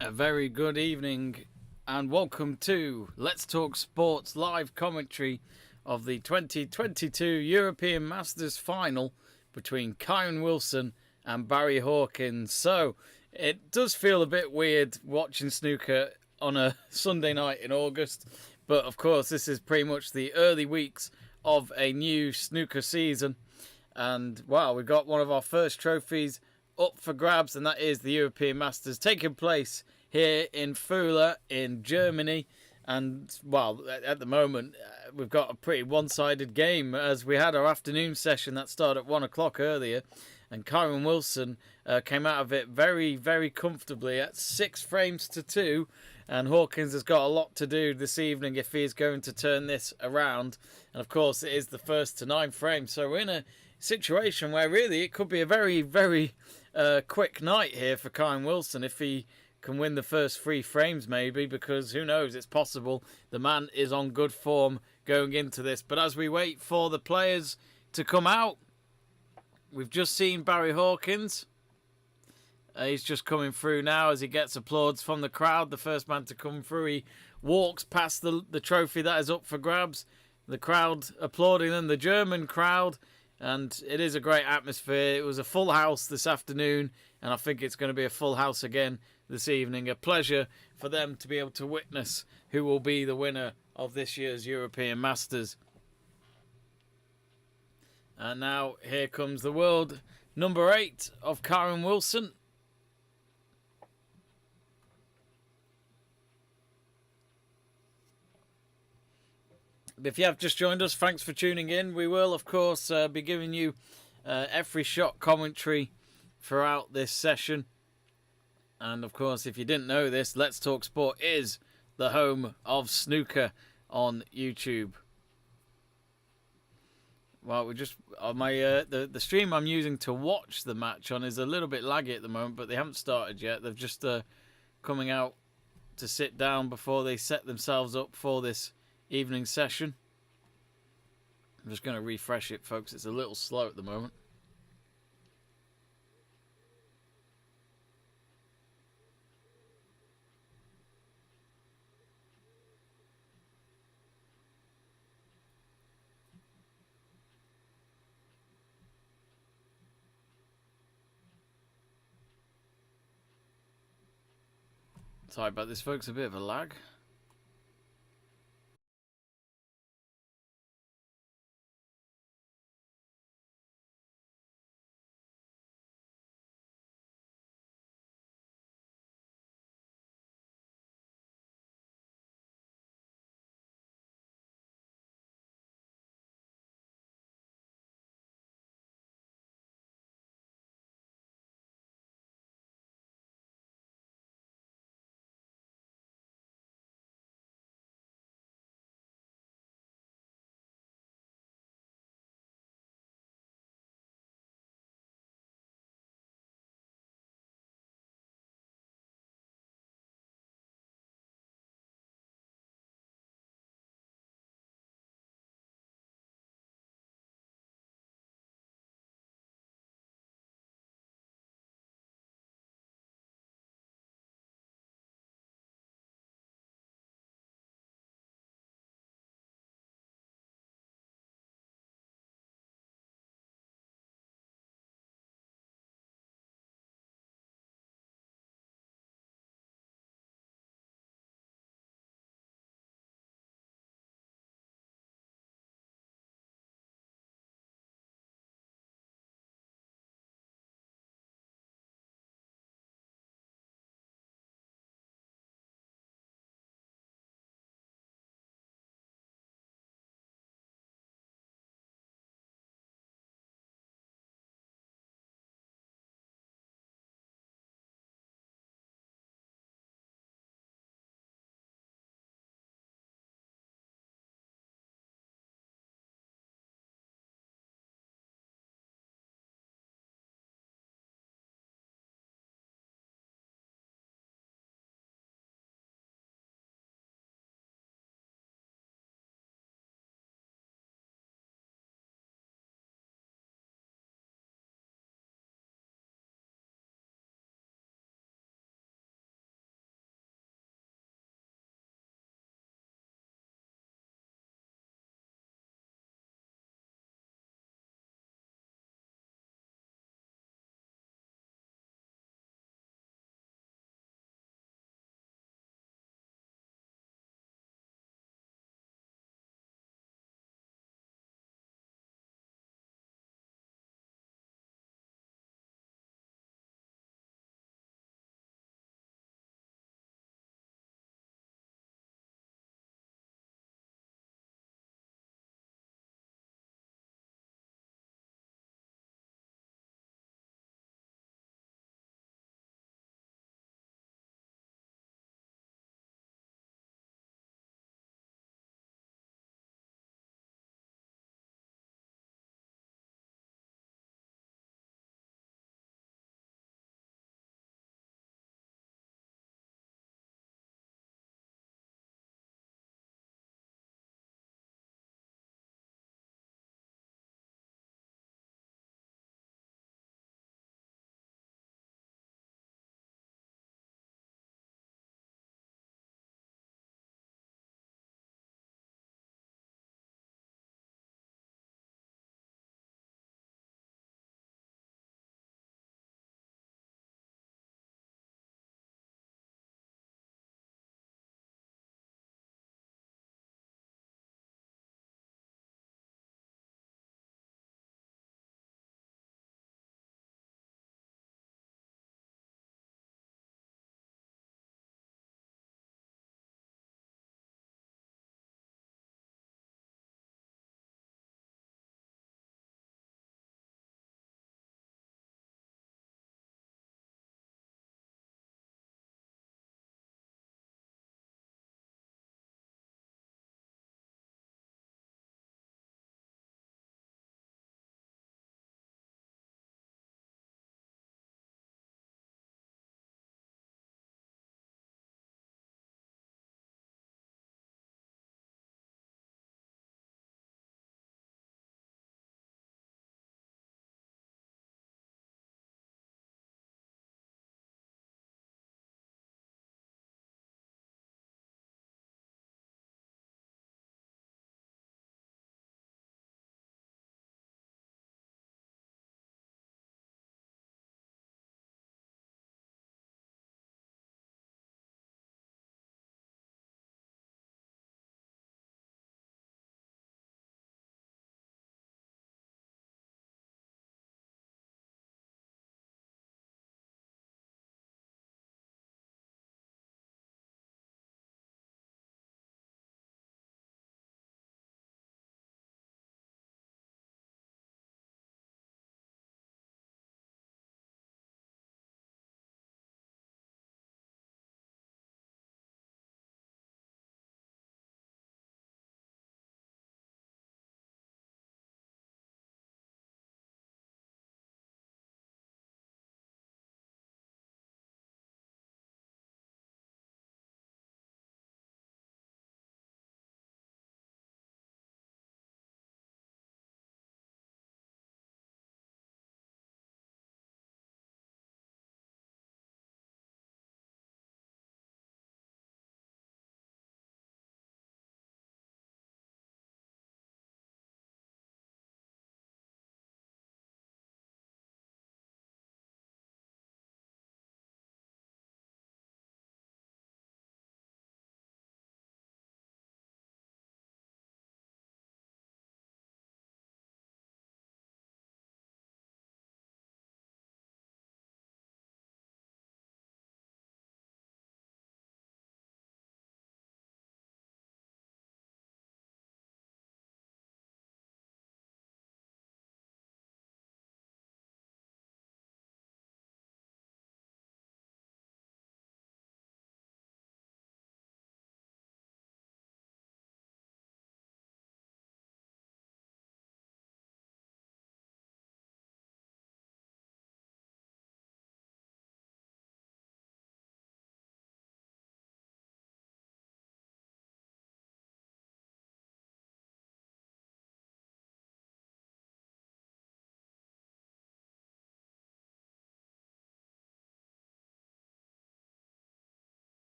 A very good evening and welcome to Let's Talk Sports live commentary of the 2022 European Masters final between Kyren Wilson and Barry Hawkins. So it does feel a bit weird watching snooker on a Sunday night in August, but of course this is pretty much the early weeks of a new snooker season. And wow, we got one of our first trophies up for grabs, and that is the European Masters taking place here in Fulda in Germany. And well, at the moment, we've got a pretty one-sided game as we had our afternoon session that started at 1 o'clock earlier. And Kyren Wilson came out of it very, very comfortably at 6 frames to 2. And Hawkins has got a lot to do this evening if he is going to turn this around. And of course, it is the first to 9 frames. So we're in a situation where really it could be a very, very quick night here for Kyren Wilson if he can win the first 3 frames maybe, because who knows, it's possible. The man is on good form going into this. But as we wait for the players to come out, we've just seen Barry Hawkins. He's just coming through now as he gets applause from the crowd. The first man to come through, he walks past the trophy that is up for grabs. The crowd applauding them, the German crowd. And it is a great atmosphere. It was a full house this afternoon, and I think it's going to be a full house again this evening. A pleasure for them to be able to witness who will be the winner of this year's European Masters. And now here comes the world number 8 of Kyren Wilson. If you have just joined us, thanks for tuning in. We will, of course, be giving you every shot commentary throughout this session. And, of course, if you didn't know this, Let's Talk Sport is the home of snooker on YouTube. Well, we just the stream I'm using to watch the match on is a little bit laggy at the moment, but they haven't started yet. They're just coming out to sit down before they set themselves up for this evening session. I'm just going to refresh it, folks. It's a little slow at the moment. Sorry about this, folks. A bit of a lag.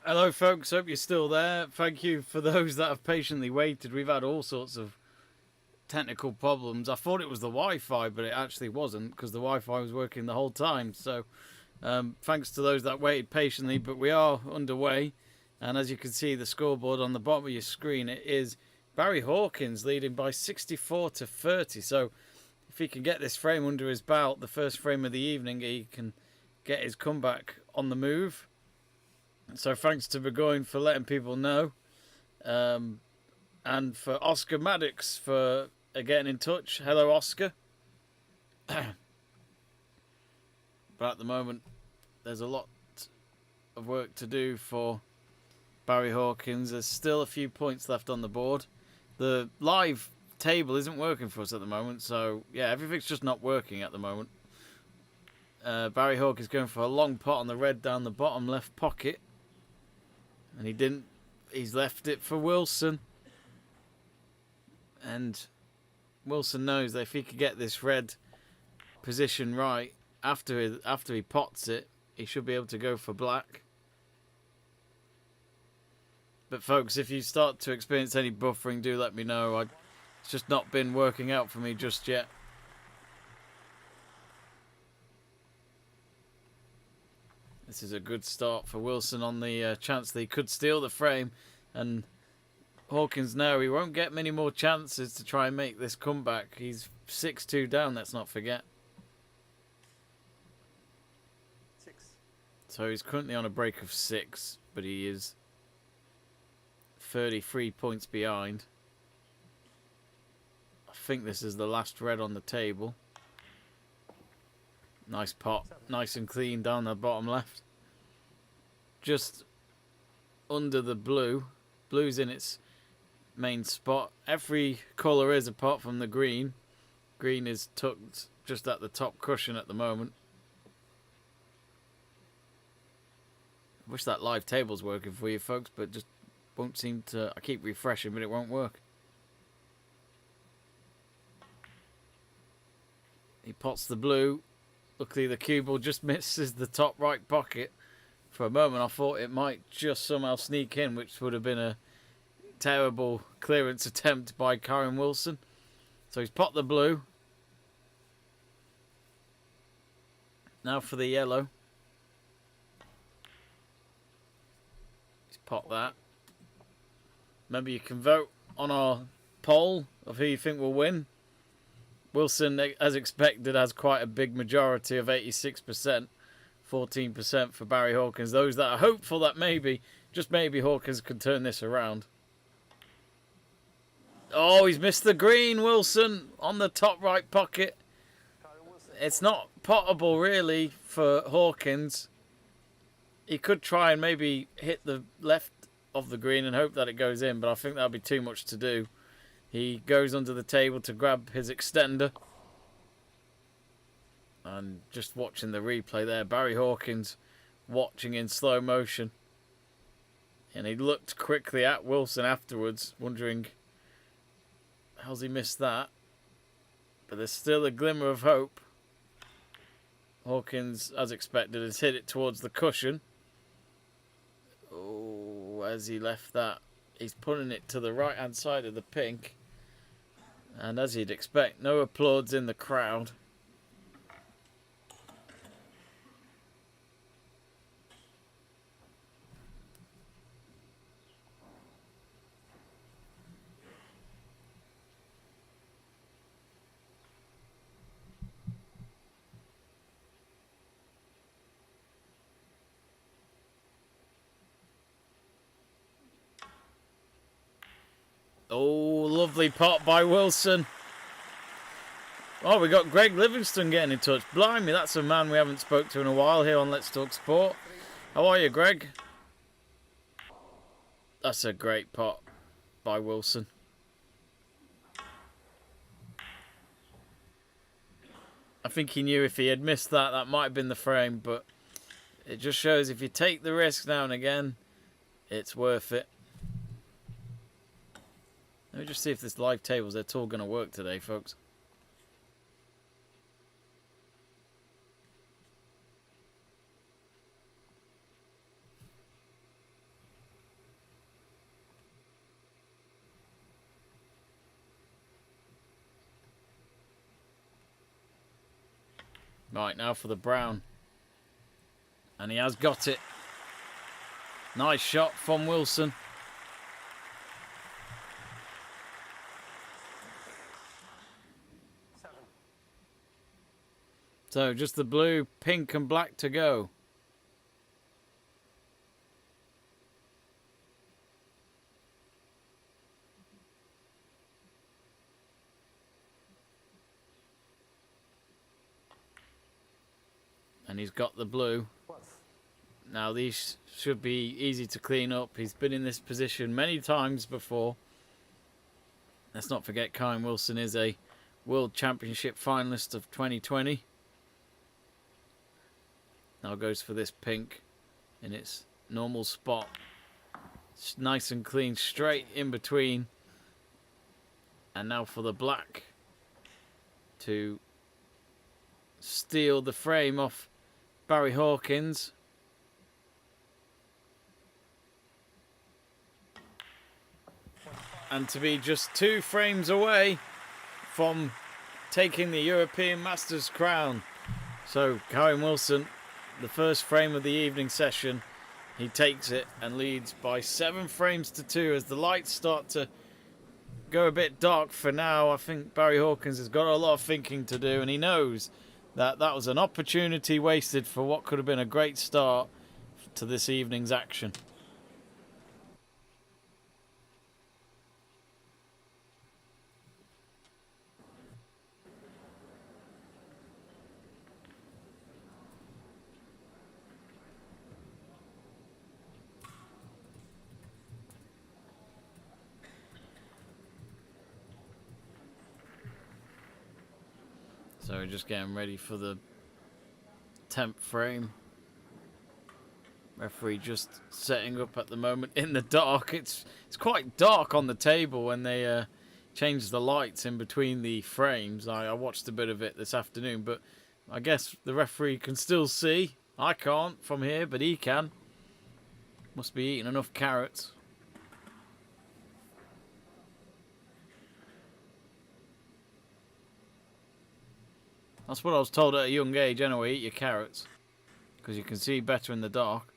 Hello, folks. Hope you're still there. Thank you for those that have patiently waited. We've had all sorts of technical problems. I thought it was the Wi-Fi, but it actually wasn't, because the Wi-Fi was working the whole time. So thanks to those that waited patiently, but we are underway. And as you can see, the scoreboard on the bottom of your screen, it is Barry Hawkins leading by 64-30. So if he can get this frame under his belt, the first frame of the evening, he can get his comeback on the move. So thanks to Burgoyne for letting people know. And for Oscar Maddox for getting in touch. Hello, Oscar. But at the moment, there's a lot of work to do for Barry Hawkins. There's still a few points left on the board. The live table isn't working for us at the moment. So, yeah, everything's just not working at the moment. Barry Hawkins going for a long pot on the red down the bottom left pocket. And he didn't. He's left it for Wilson. And Wilson knows that if he could get this red position right after he pots it, he should be able to go for black. But folks, if you start to experience any buffering, do let me know. It's just not been working out for me just yet. This is a good start for Wilson on the chance that he could steal the frame. And Hawkins now, he won't get many more chances to try and make this comeback. He's 6-2 down, let's not forget. 6. So he's currently on a break of 6, but he is 33 points behind. I think this is the last red on the table. Nice pot, nice and clean down the bottom left. Just under the blue. Blue's in its main spot. Every colour is apart from the green. Green is tucked just at the top cushion at the moment. I wish that live table's working for you folks, but just won't seem to. I keep refreshing, but it won't work. He pots the blue. Luckily, the cue ball just misses the top right pocket. For a moment, I thought it might just somehow sneak in, which would have been a terrible clearance attempt by Kyren Wilson. So he's popped the blue. Now for the yellow. He's popped that. Remember, you can vote on our poll of who you think will win. Wilson, as expected, has quite a big majority of 86%. 14% for Barry Hawkins. Those that are hopeful that maybe, just maybe, Hawkins can turn this around. Oh, he's missed the green, Wilson, on the top right pocket. It's not potable, really, for Hawkins. He could try and maybe hit the left of the green and hope that it goes in, but I think that'll be too much to do. He goes under the table to grab his extender. And just watching the replay there, Barry Hawkins watching in slow motion. And he looked quickly at Wilson afterwards, wondering, how's he missed that? But there's still a glimmer of hope. Hawkins, as expected, has hit it towards the cushion. Oh, as he left that, he's putting it to the right-hand side of the pink. And as you'd expect, no applause in the crowd. Oh, lovely pot by Wilson. Oh, we got Greg Livingston getting in touch. Blimey, that's a man we haven't spoke to in a while here on Let's Talk Sport. How are you, Greg? That's a great pot by Wilson. I think he knew if he had missed that, that might have been the frame, but it just shows if you take the risk now and again, it's worth it. Let me just see if this live tables at all going to work today, folks. Right, now for the brown. And he has got it. Nice shot from Wilson. So just the blue, pink and black to go. And he's got the blue. Now these should be easy to clean up. He's been in this position many times before. Let's not forget Kyren Wilson is a World Championship finalist of 2020. Now goes for this pink in its normal spot. It's nice and clean, straight in between. And now for the black to steal the frame off Barry Hawkins. And to be just 2 frames away from taking the European Masters crown. So Kyren Wilson, the first frame of the evening session, he takes it and leads by 7 frames to 2 as the lights start to go a bit dark for now. I think Barry Hawkins has got a lot of thinking to do, and he knows that that was an opportunity wasted for what could have been a great start to this evening's action. So we're just getting ready for the 10th frame. Referee just setting up at the moment in the dark. It's quite dark on the table when they change the lights in between the frames. I watched a bit of it this afternoon, but I guess the referee can still see. I can't from here, but he can. Must be eating enough carrots. That's what I was told at a young age anyway, eat your carrots. Because you can see better in the dark.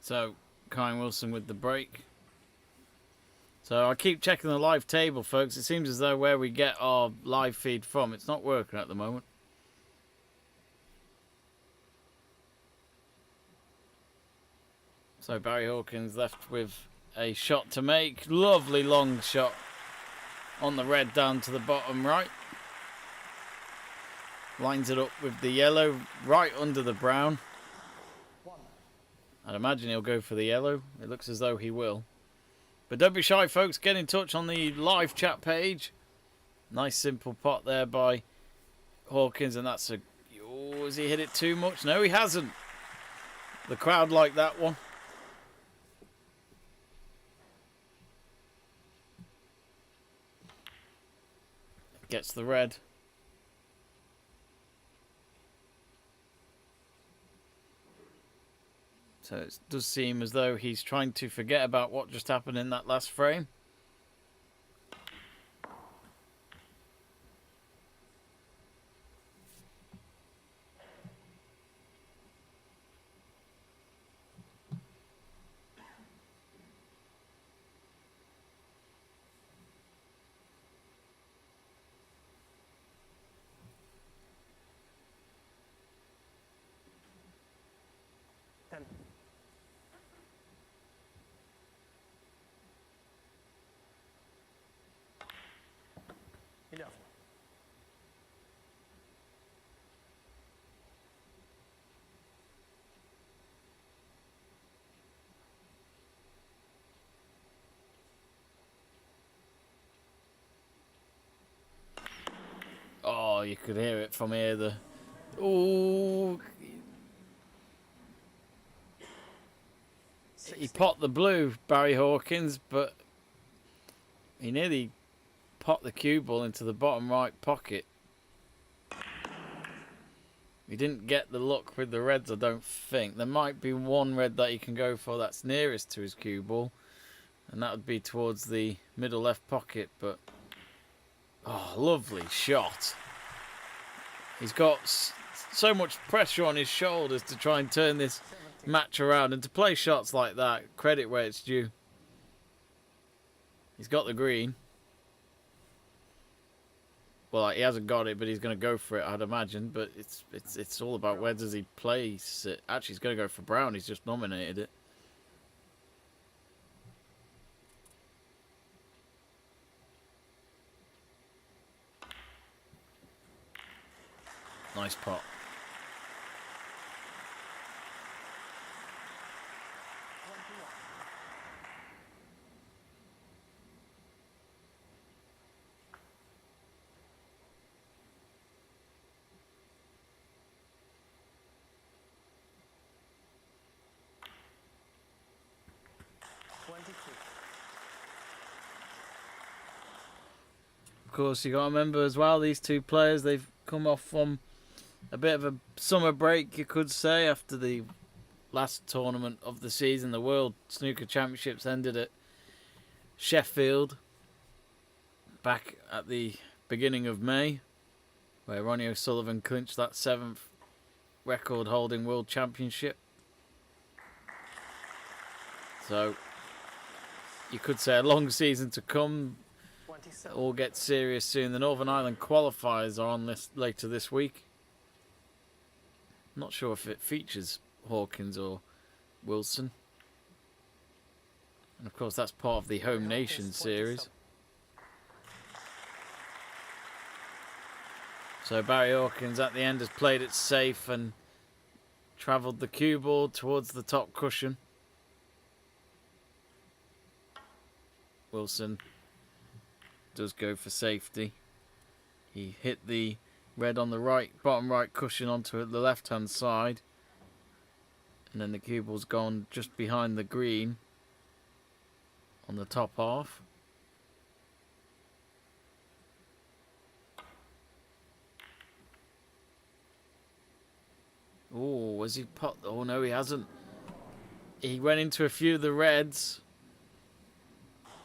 So, Kyren Wilson with the break. So I keep checking the live table, folks. It seems as though where we get our live feed from, it's not working at the moment. So Barry Hawkins left with a shot to make. Lovely long shot on the red down to the bottom right. Lines it up with the yellow right under the brown. I'd imagine he'll go for the yellow. It looks as though he will. But don't be shy, folks. Get in touch on the live chat page. Nice simple pot there by Hawkins. And that's a... Oh, has he hit it too much? No, he hasn't. The crowd like that one. Gets the red. So it does seem as though he's trying to forget about what just happened in that last frame. you could hear it from here. Oh, he popped the blue, Barry Hawkins, but he nearly popped the cue ball into the bottom right pocket. He didn't get the look with the reds, I don't think. There might be one red that he can go for that's nearest to his cue ball, and that would be towards the middle left pocket. But oh, lovely shot. He's got so much pressure on his shoulders to try and turn this match around, and to play shots like that, credit where it's due. He's got the green. Well, he hasn't got it, but he's going to go for it, I'd imagine. But it's all about where does he place it. Actually, he's going to go for brown. He's just nominated it. Nice pot. Of course, you got to remember as well, these two players, they've come off from a bit of a summer break, you could say, after the last tournament of the season. The World Snooker Championships ended at Sheffield back at the beginning of May, where Ronnie O'Sullivan clinched that 7th record-holding World Championship. So, you could say a long season to come. All get serious soon. The Northern Ireland qualifiers are on this later this week. Not sure if it features Hawkins or Wilson. And of course that's part of the Home Nation series. So Barry Hawkins at the end has played it safe and travelled the cue ball towards the top cushion. Wilson does go for safety. He hit the red on the right, bottom right cushion onto the left hand side, and then the cue ball's gone just behind the green on the top half. Oh, was he pot? Oh no, he hasn't. He went into a few of the reds,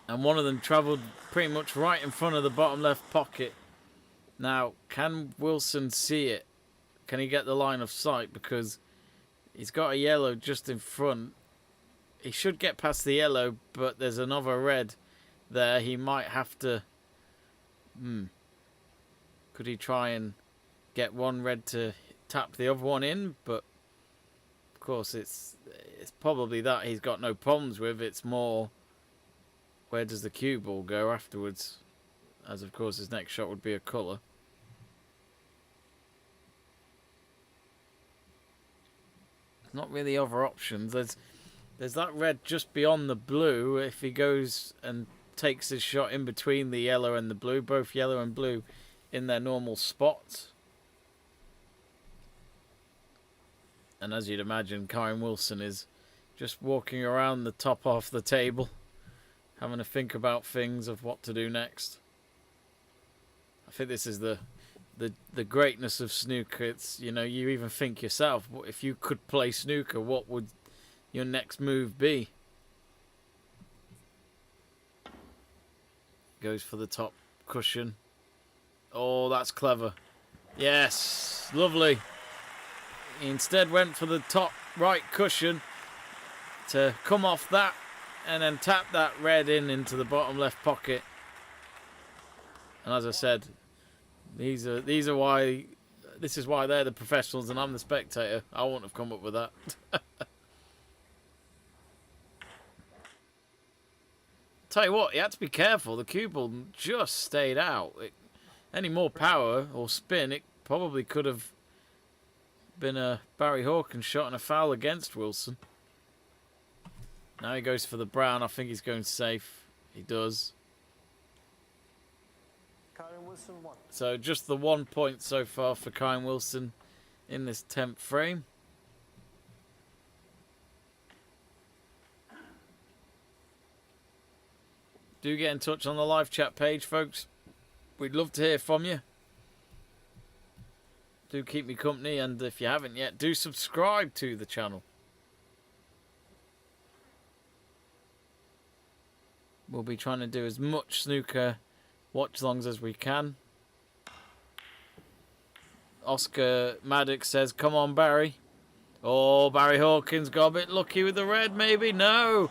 and one of them travelled pretty much right in front of the bottom left pocket. Now, can Wilson see it? Can he get the line of sight? Because he's got a yellow just in front. He should get past the yellow, but there's another red there. He might have to... Could he try and get one red to tap the other one in? But, of course, it's probably that he's got no problems with. It's more... where does the cue ball go afterwards? As, of course, his next shot would be a colour. Not really other options. There's that red just beyond the blue. If he goes and takes his shot in between the yellow and the blue, both yellow and blue in their normal spots. And as you'd imagine, Kyren Wilson is just walking around the top half the table, having to think about things of what to do next. I think this is the greatness of snooker. It's, you know, you even think yourself, if you could play snooker, what would your next move be? Goes for the top cushion. Oh, that's clever. Yes, lovely. He instead went for the top right cushion to come off that and then tap that red into the bottom left pocket. And as I said, these are why, this is why they're the professionals and I'm the spectator. I wouldn't have come up with that. Tell you what, you had to be careful. The cue ball just stayed out. Any more power or spin, it probably could have been a Barry Hawkins shot and a foul against Wilson. Now he goes for the brown. I think he's going safe. He does. Kyren Wilson 1. So just the 1 point so far for Kyren Wilson in this 10th frame. Do get in touch on the live chat page, folks. We'd love to hear from you. Do keep me company, and if you haven't yet, do subscribe to the channel. We'll be trying to do as much snooker watch-alongs as we can. Oscar Maddox says, come on, Barry. Oh, Barry Hawkins got a bit lucky with the red, maybe? No.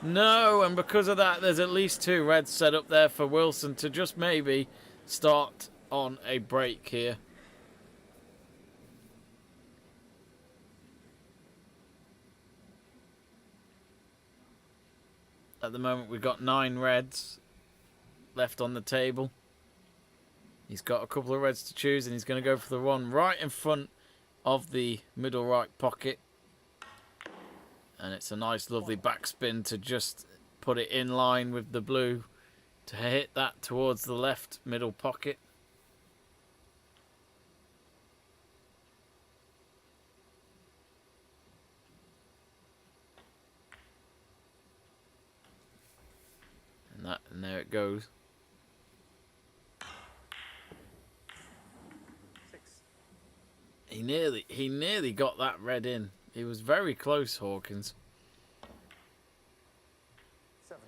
No, and because of that, there's at least 2 reds set up there for Wilson to just maybe start on a break here. At the moment, we've got 9 reds left on the table. He's got a couple of reds to choose, and he's going to go for the one right in front of the middle right pocket. And it's a nice, lovely backspin to just put it in line with the blue to hit that towards the left middle pocket. And there it goes. 6. He nearly got that red in. He was very close, Hawkins. 7.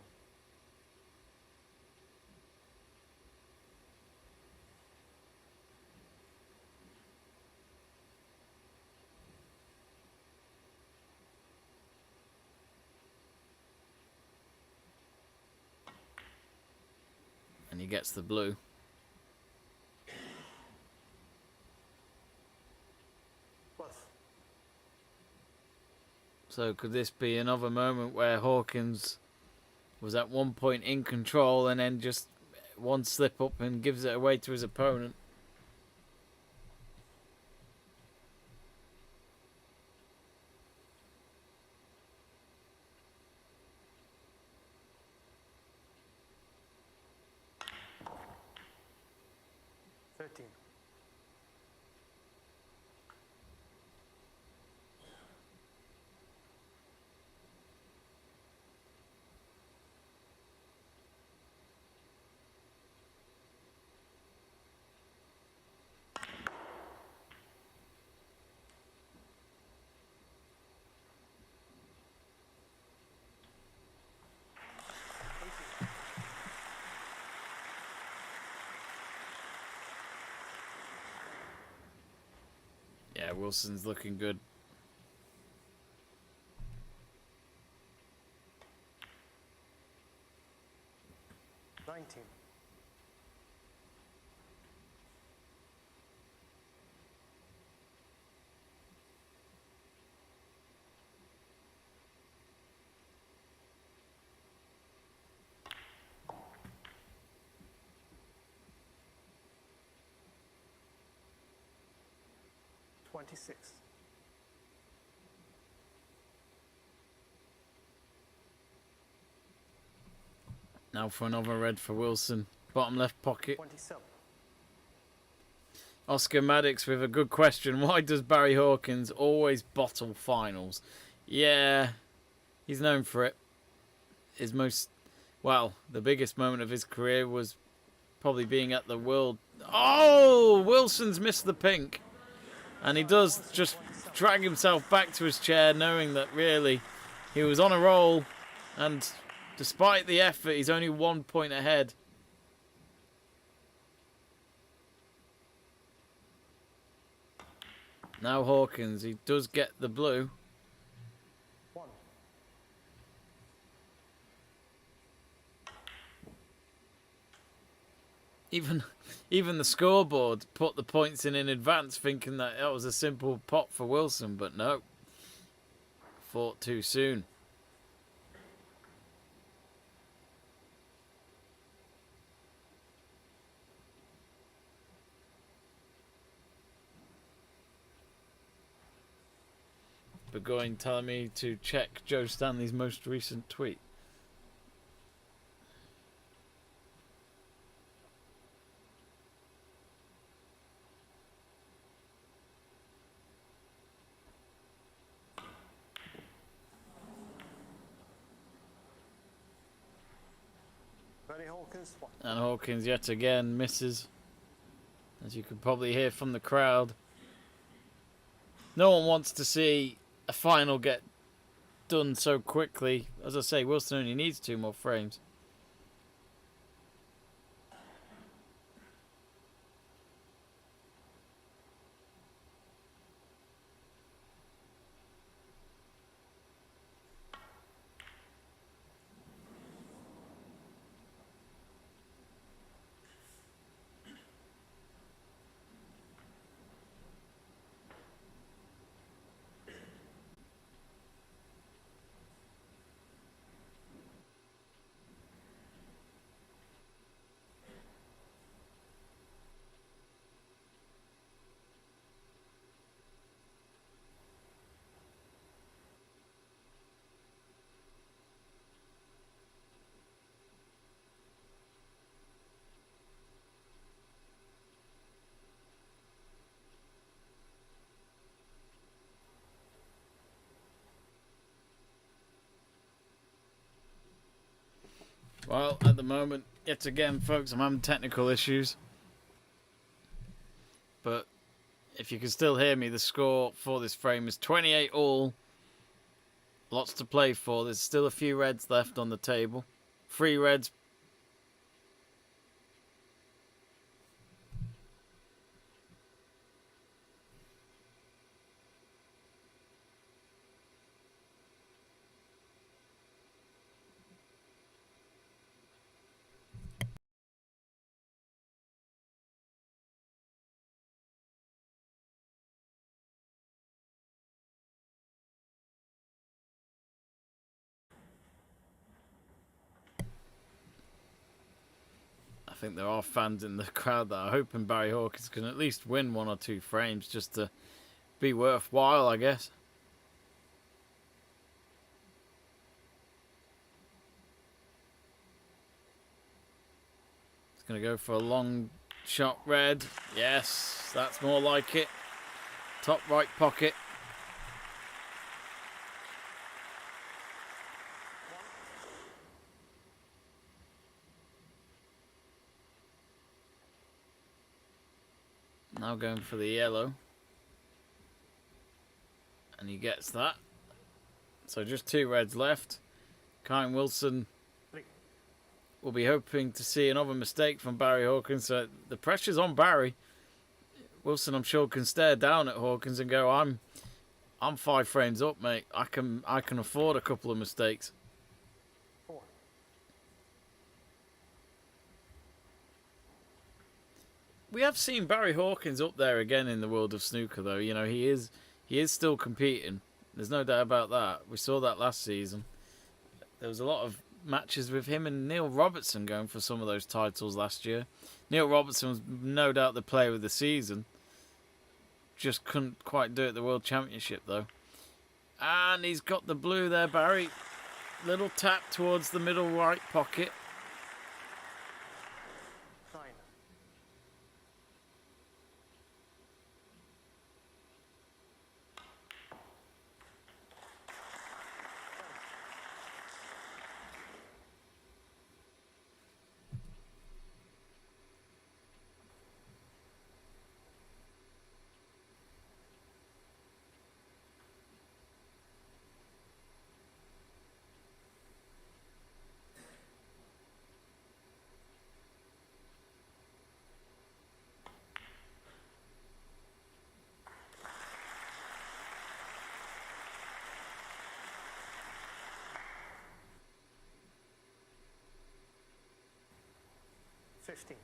And he gets the blue. So could this be another moment where Hawkins was at one point in control and then just one slip up and gives it away to his opponent? Yeah, Wilson's looking good. $19. $26. Now for another red for Wilson. Bottom left pocket. 27. Oscar Maddox with a good question. Why does Barry Hawkins always bottle finals? Yeah, he's known for it. His most, well, the biggest moment of his career was probably being at the World. Oh, Wilson's missed the pink. And he does just drag himself back to his chair, knowing that really he was on a roll. And despite the effort, he's only 1 point ahead. Now Hawkins, he does get the blue. 1. Even the scoreboard put the points in advance, thinking that was a simple pot for Wilson, but no. Fought too soon. Burgoyne telling me to check Joe Stanley's most recent tweet. 30 Hawkins, 1. And Hawkins yet again misses, as you can probably hear from the crowd. No one wants to see a final get done so quickly. As I say, Wilson only needs 2 more frames. Well, at the moment, yet again, folks, I'm having technical issues. But if you can still hear me, the score for this frame is 28 all. Lots to play for. There's still a few reds left on the table. 3 reds. I think there are fans in the crowd that are hoping Barry Hawkins can at least win 1 or 2 frames just to be worthwhile, I guess. It's going to go for a long shot red. Yes, that's more like it. Top right pocket. Now going for the yellow. And he gets that. So just 2 reds left. Kyren Wilson 3. will be hoping to see another mistake from Barry Hawkins. So the pressure's on Barry. Wilson, I'm sure, can stare down at Hawkins and go, I'm 5 frames up, mate. I can afford a couple of mistakes. 4. We have seen Barry Hawkins up there again in the world of snooker, though. You know, he is still competing. There's no doubt about that. We saw that last season. There was a lot of matches with him and Neil Robertson going for some of those titles last year. Neil Robertson was no doubt the player of the season. Just couldn't quite do it at the World Championship, though. And he's got the blue there, Barry. Little tap towards the middle right pocket. 9. $15.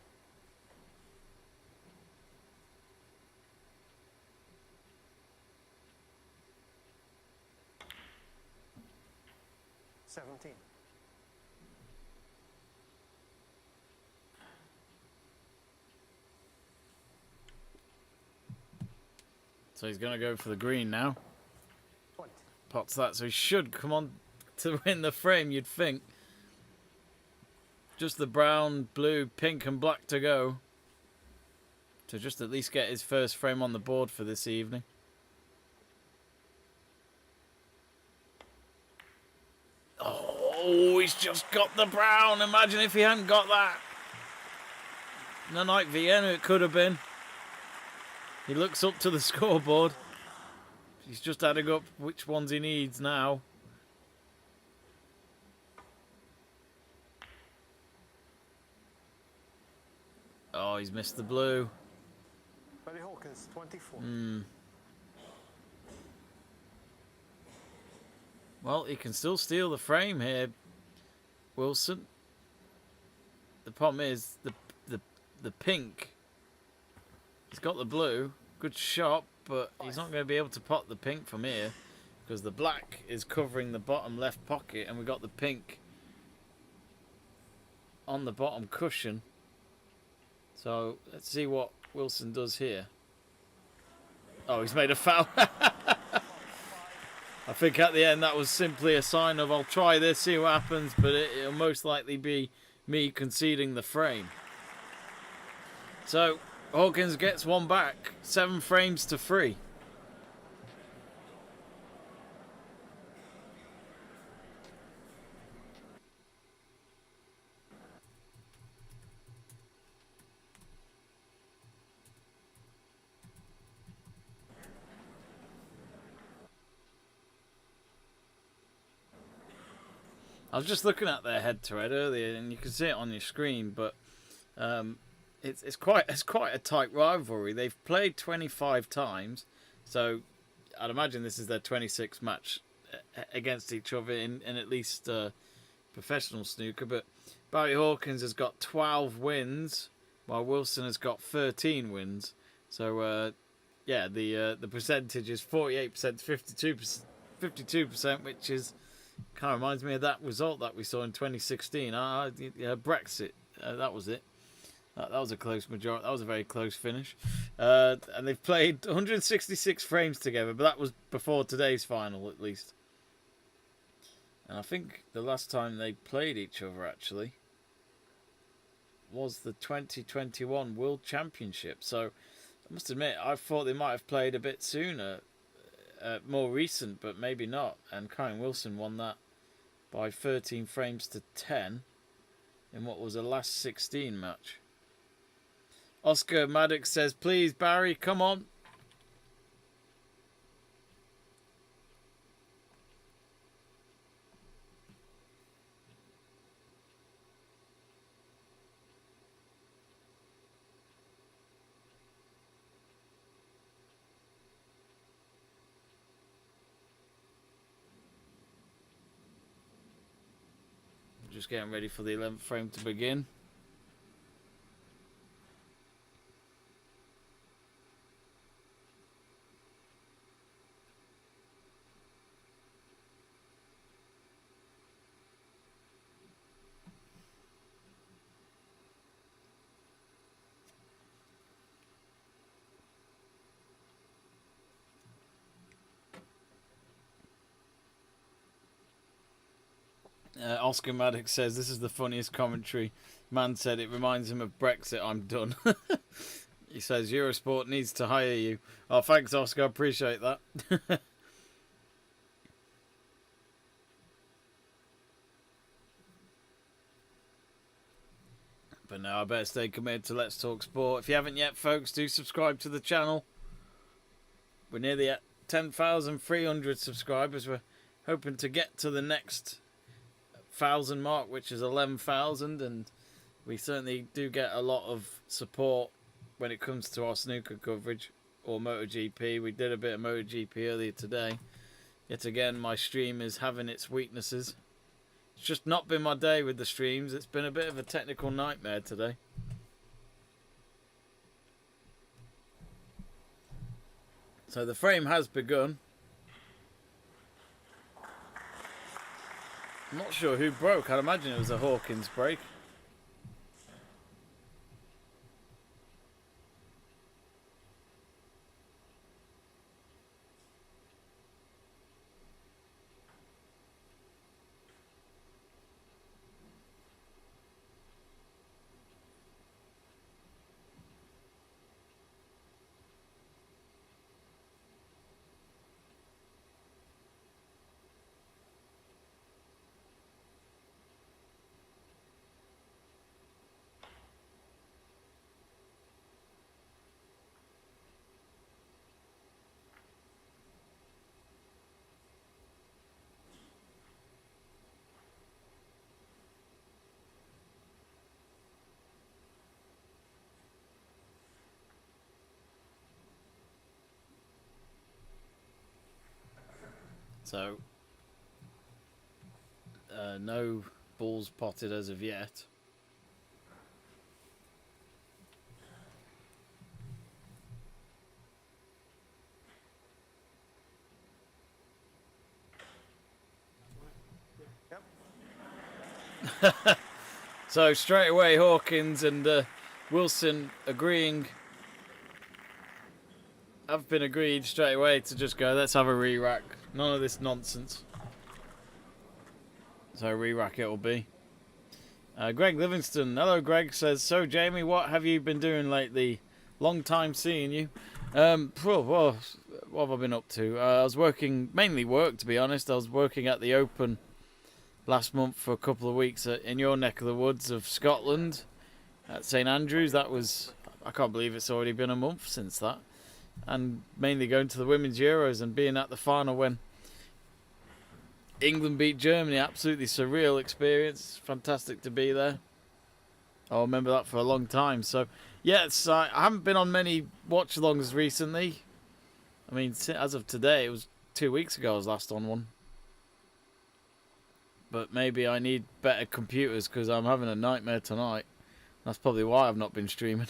$17. So he's going to go for the green now. 20. Pots that, so he should come on to win the frame, you'd think. Just the brown, blue, pink and black to go. To just at least get his first frame on the board for this evening. Oh, he's just got the brown. Imagine if he hadn't got that. No, like Vienna, it could have been. He looks up to the scoreboard. He's just adding up which ones he needs now. Oh, he's missed the blue. Ready, Hawkins, 24. Well, he can still steal the frame here, Wilson. The problem is the pink. He's got the blue. Good shot, but he's not going to be able to pot the pink from here because the black is covering the bottom left pocket and we've got the pink on the bottom cushion. So let's see what Wilson does here. Oh, he's made a foul. I think at the end that was simply a sign of I'll try this, see what happens, but it'll most likely be me conceding the frame. So Hawkins gets one back, 7 frames to 3. I was just looking at their head-to-head earlier, and you can see it on your screen. But it's quite a tight rivalry. They've played 25 times, so I'd imagine this is their 26th match against each other in at least professional snooker. But Barry Hawkins has got 12 wins, while Wilson has got 13 wins. So yeah, the percentage is 48% to 52%, which is kind of reminds me of that result that we saw in 2016. Brexit, that was it. That was a close majority. That was a very close finish. And they've played 166 frames together, but that was before today's final, at least. And I think the last time they played each other, actually, was the 2021 World Championship. So I must admit, I thought they might have played a bit sooner. More recent, but maybe not. And Kyren Wilson won that by 13 frames to 10 in what was a last 16 match. Oscar Maddox says, please, Barry, come on. Just getting ready for the 11th frame to begin. Oscar Maddox says, this is the funniest commentary. Man said it reminds him of Brexit. I'm done. He says, Eurosport needs to hire you. Oh, thanks, Oscar. I appreciate that. But now I better stay committed to Let's Talk Sport. If you haven't yet, folks, do subscribe to the channel. We're nearly at 10,300 subscribers. We're hoping to get to the next 1,000 mark, which is 11,000, and we certainly do get a lot of support when it comes to our snooker coverage or MotoGP. We did a bit of MotoGP earlier today. Yet again, my stream is having its weaknesses. It's just not been my day with the streams. It's been a bit of a technical nightmare today. So the frame has begun. I'm not sure who broke. I'd imagine it was a Hawkins break. So, no balls potted as of yet. Yep. So straight away Hawkins and Wilson agreeing. Have been agreed straight away to just go, let's have a re-rack. None of this nonsense. So re-rack it will be. Greg Livingston, hello Greg, says, so Jamie, what have you been doing lately? Long time seeing you. Well, what have I been up to? I was working, mainly work to be honest. I was working at the Open last month for a couple of weeks in your neck of the woods of Scotland at St Andrews. That was, I can't believe it's already been a month since that. And mainly going to the Women's Euros and being at the final when England beat Germany. Absolutely surreal experience. Fantastic to be there. I'll remember that for a long time. So, yes, I haven't been on many watch-alongs recently. I mean, as of today, it was 2 weeks ago I was last on one. But maybe I need better computers because I'm having a nightmare tonight. That's probably why I've not been streaming.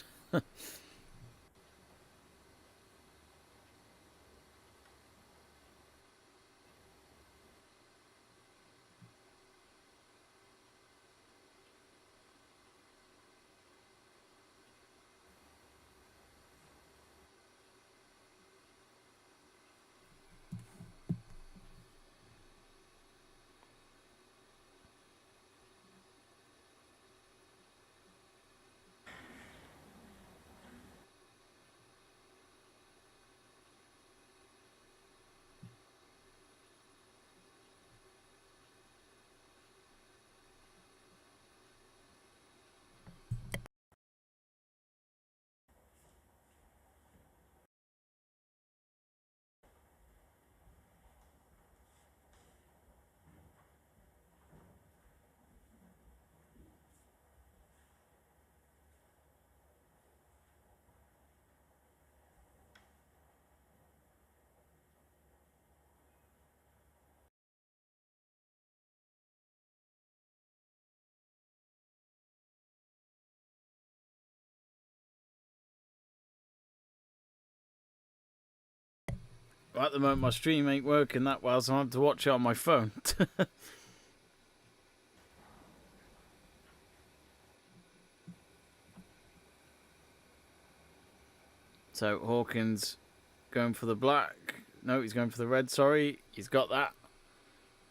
At the moment, my stream ain't working that well, so I have to watch it on my phone. So, Hawkins going for the black. No, he's going for the red, sorry. He's got that.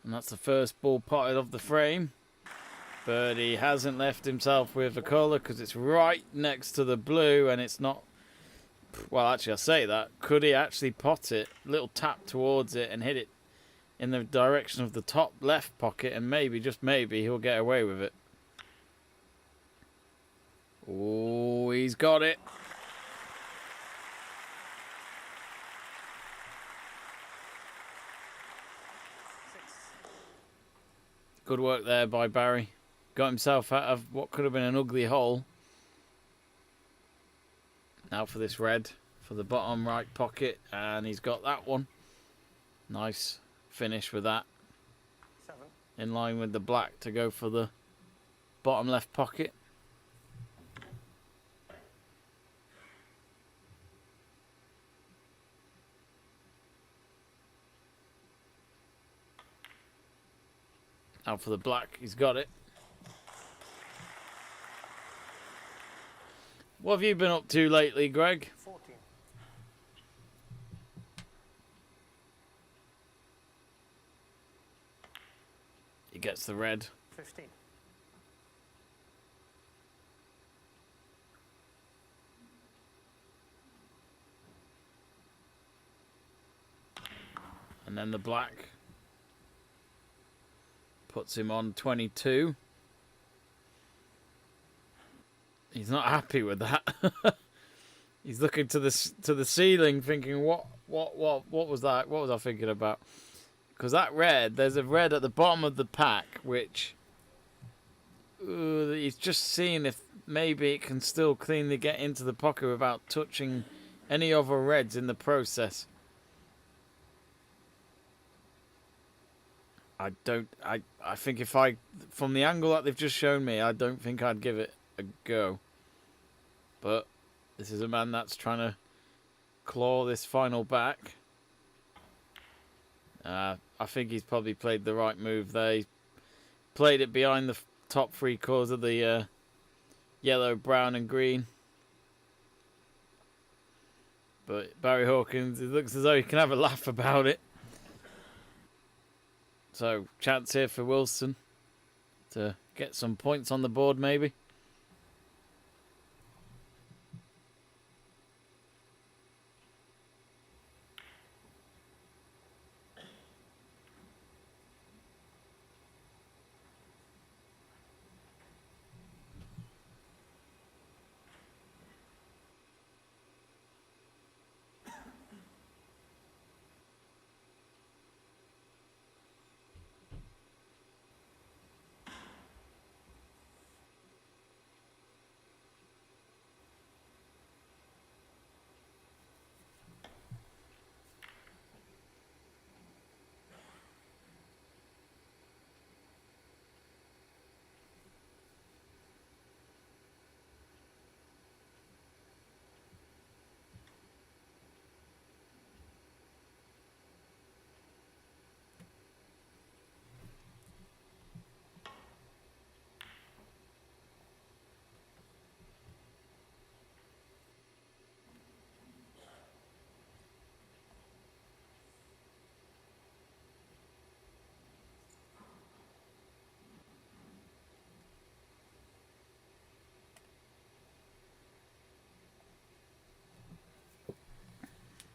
And that's the first ball potted off the frame. But he hasn't left himself with a colour because it's right next to the blue and it's not... Well, actually, I say that. Could he actually pot it? A little tap towards it and hit it in the direction of the top left pocket, and maybe, just maybe, he'll get away with it. Oh, he's got it. Good work there by Barry. Got himself out of what could have been an ugly hole. Now for this red, for the bottom right pocket, and he's got that one. Nice finish with that. 7. In line with the black to go for the bottom left pocket. Now for the black, he's got it. What have you been up to lately, Greg? 14. He gets the red. 15. And then the black puts him on 22. He's not happy with that. He's looking to the ceiling, thinking, what was that? What was I thinking about? Because that red, there's a red at the bottom of the pack, which he's just seeing if maybe it can still cleanly get into the pocket without touching any other reds in the process. I think if I, from the angle that they've just shown me, I don't think I'd give it a go. But this is a man that's trying to claw this final back. I think he's probably played the right move there. He played it behind the top three cores of the yellow, brown and green. But Barry Hawkins, it looks as though he can have a laugh about it. So, chance here for Wilson to get some points on the board, maybe.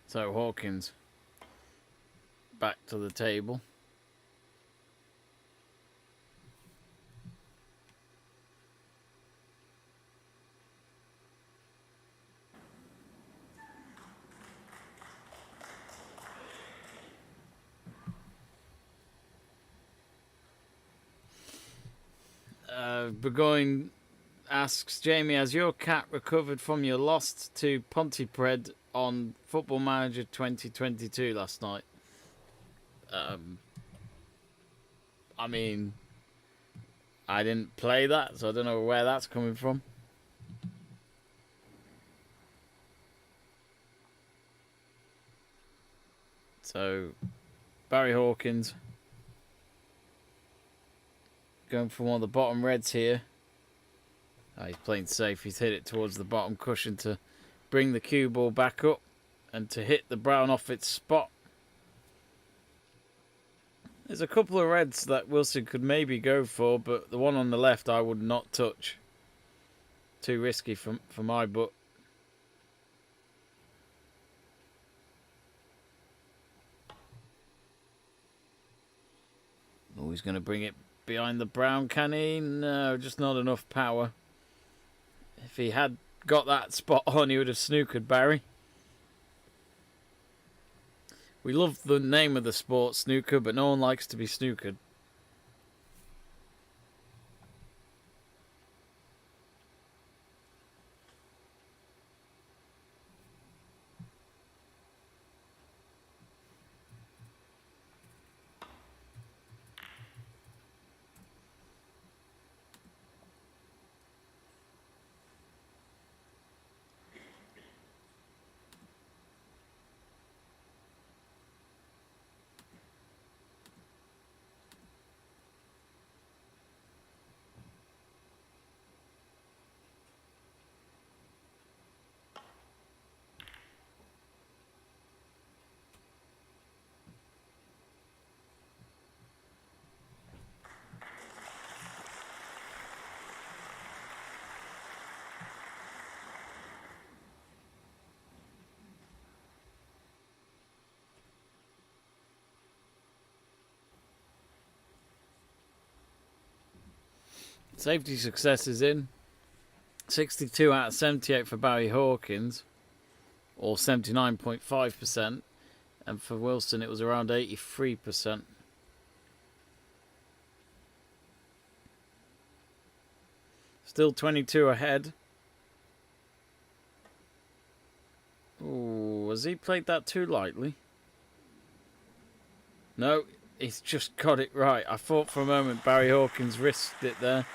So Hawkins back to the table. Burgoyne asks, Jamie, has your cat recovered from your loss to Pontefract on Football Manager 2022 last night? I mean, I didn't play that, so I don't know where that's coming from. So, Barry Hawkins going for one of the bottom reds here. He's playing safe. He's hit it towards the bottom cushion to bring the cue ball back up and to hit the brown off its spot. There's a couple of reds that Wilson could maybe go for, but the one on the left I would not touch. Too risky for my book. Oh, he's going to bring it behind the brown, can he? No, just not enough power. If he had got that spot on, he would have snookered Barry. We love the name of the sport, snooker, but no one likes to be snookered. Safety success is in. 62 out of 78 for Barry Hawkins, or 79.5%. And for Wilson, it was around 83%. Still 22 ahead. Ooh, has he played that too lightly? No, he's just got it right. I thought for a moment Barry Hawkins risked it there.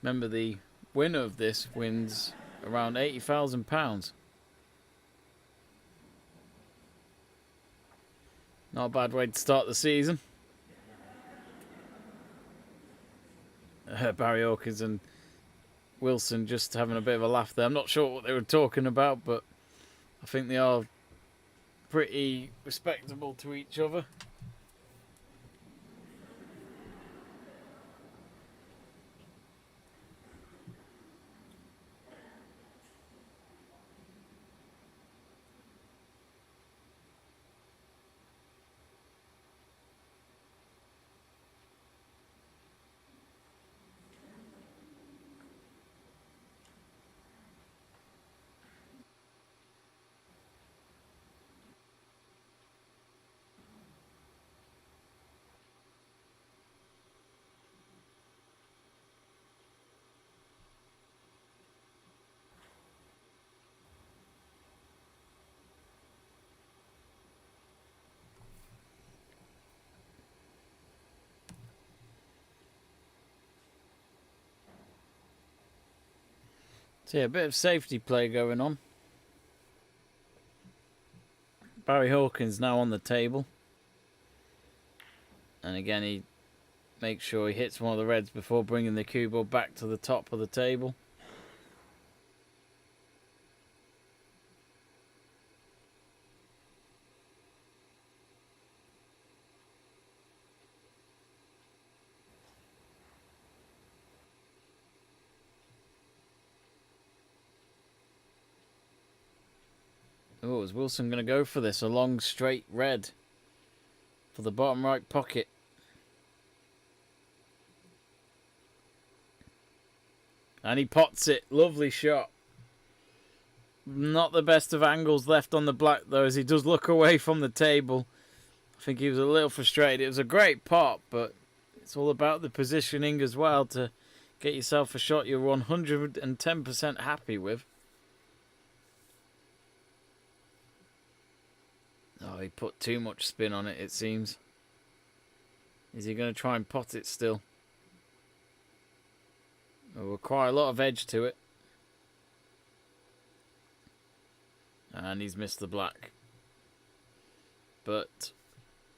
Remember, the winner of this wins around £80,000. Not a bad way to start the season. Barry Hawkins and Wilson just having a bit of a laugh there. I'm not sure what they were talking about, but I think they are pretty respectable to each other. So yeah, a bit of safety play going on. Barry Hawkins now on the table. And again, he makes sure he hits one of the reds before bringing the cue ball back to the top of the table. Oh, is Wilson going to go for this? A long straight red for the bottom right pocket. And he pots it. Lovely shot. Not the best of angles left on the black, though, as he does look away from the table. I think he was a little frustrated. It was a great pot, but it's all about the positioning as well to get yourself a shot you're 110% happy with. Oh, he put too much spin on it, it seems. Is he going to try and pot it still? Oh, quite a lot of edge to it. And he's missed the black. But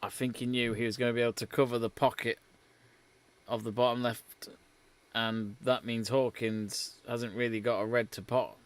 I think he knew he was going to be able to cover the pocket of the bottom left. And that means Hawkins hasn't really got a red to pot.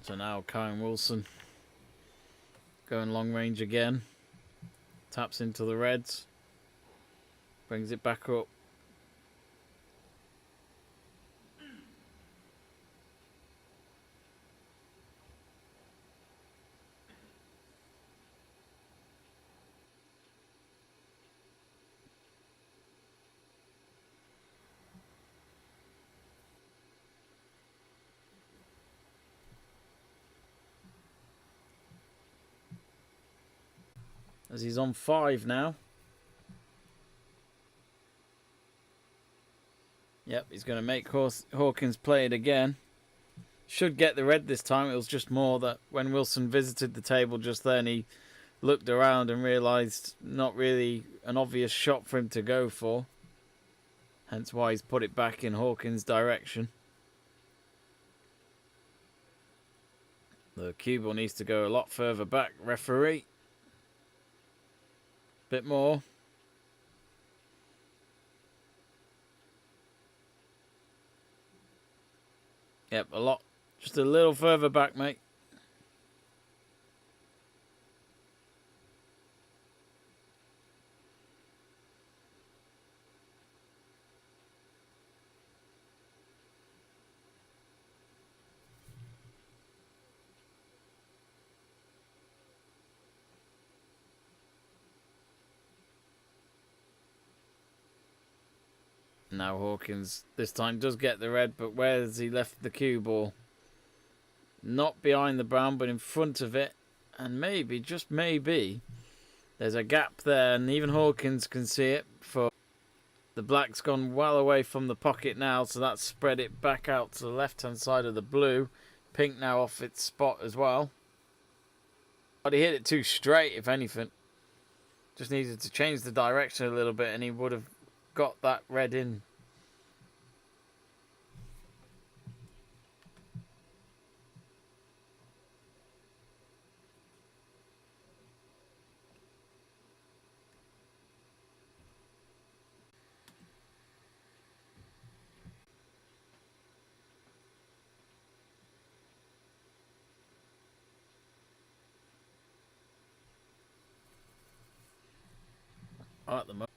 So now Kyren Wilson going long range again. Taps into the reds. Brings it back up. As he's on 5 now. Yep, he's going to make Hawkins play it again. Should get the red this time. It was just more that when Wilson visited the table just then, he looked around and realised not really an obvious shot for him to go for. Hence why he's put it back in Hawkins' direction. The cue ball needs to go a lot further back, referee. Bit more. Yep, a lot. Just a little further back, mate. Now Hawkins this time does get the red, but where has he left the cue ball? Not behind the brown, but in front of it. And maybe, just maybe, there's a gap there, and even Hawkins can see it. For the black's gone well away from the pocket now, so that's spread it back out to the left-hand side of the blue. Pink now off its spot as well. But he hit it too straight, if anything. Just needed to change the direction a little bit, and he would have got that red in. At the moment.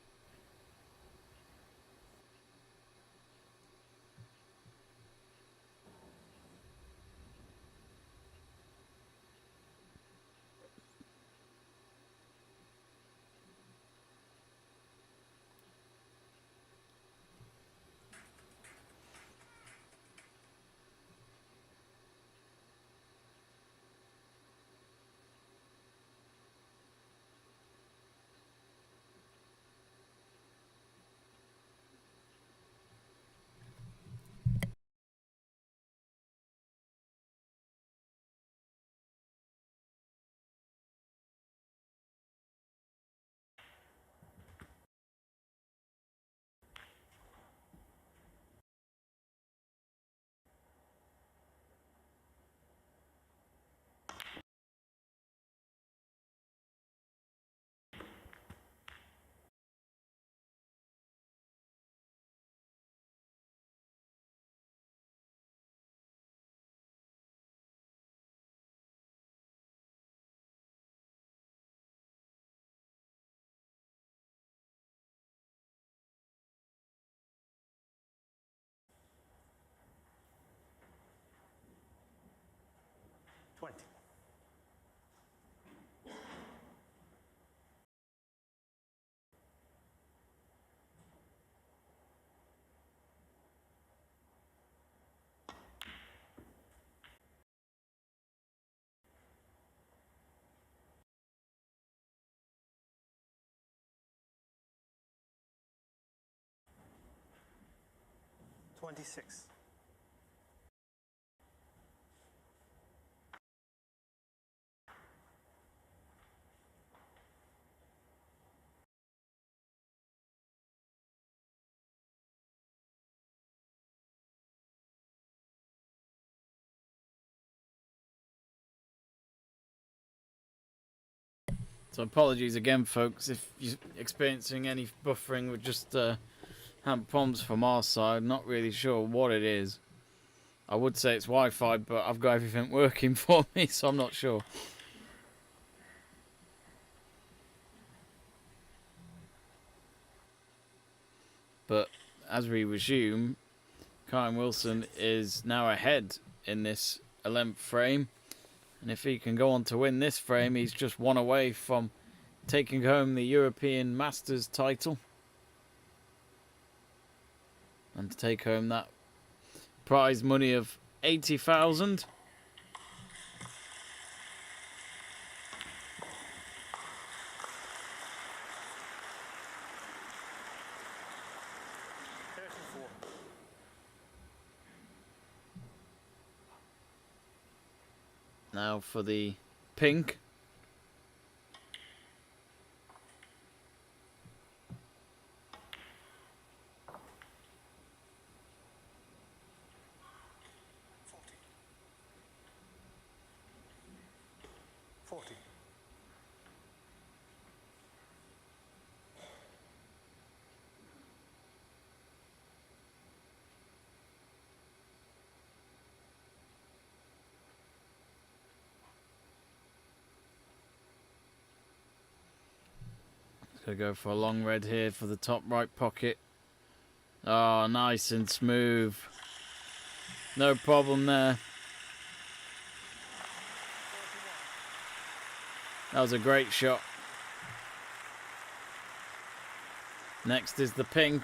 Twenty. 26. So apologies again, folks, if you're experiencing any buffering with just hand problems from our side. Not really sure what it is. I would say it's Wi-Fi, but I've got everything working for me, so I'm not sure. But as we resume, Kyren Wilson is now ahead in this 11th frame. And if he can go on to win this frame, he's just one away from taking home the European Masters title. And to take home that prize money of 80,000. Now for the pink. Gonna go for a long red here for the top right pocket. Oh, nice and smooth. No problem there. That was a great shot. Next is the pink.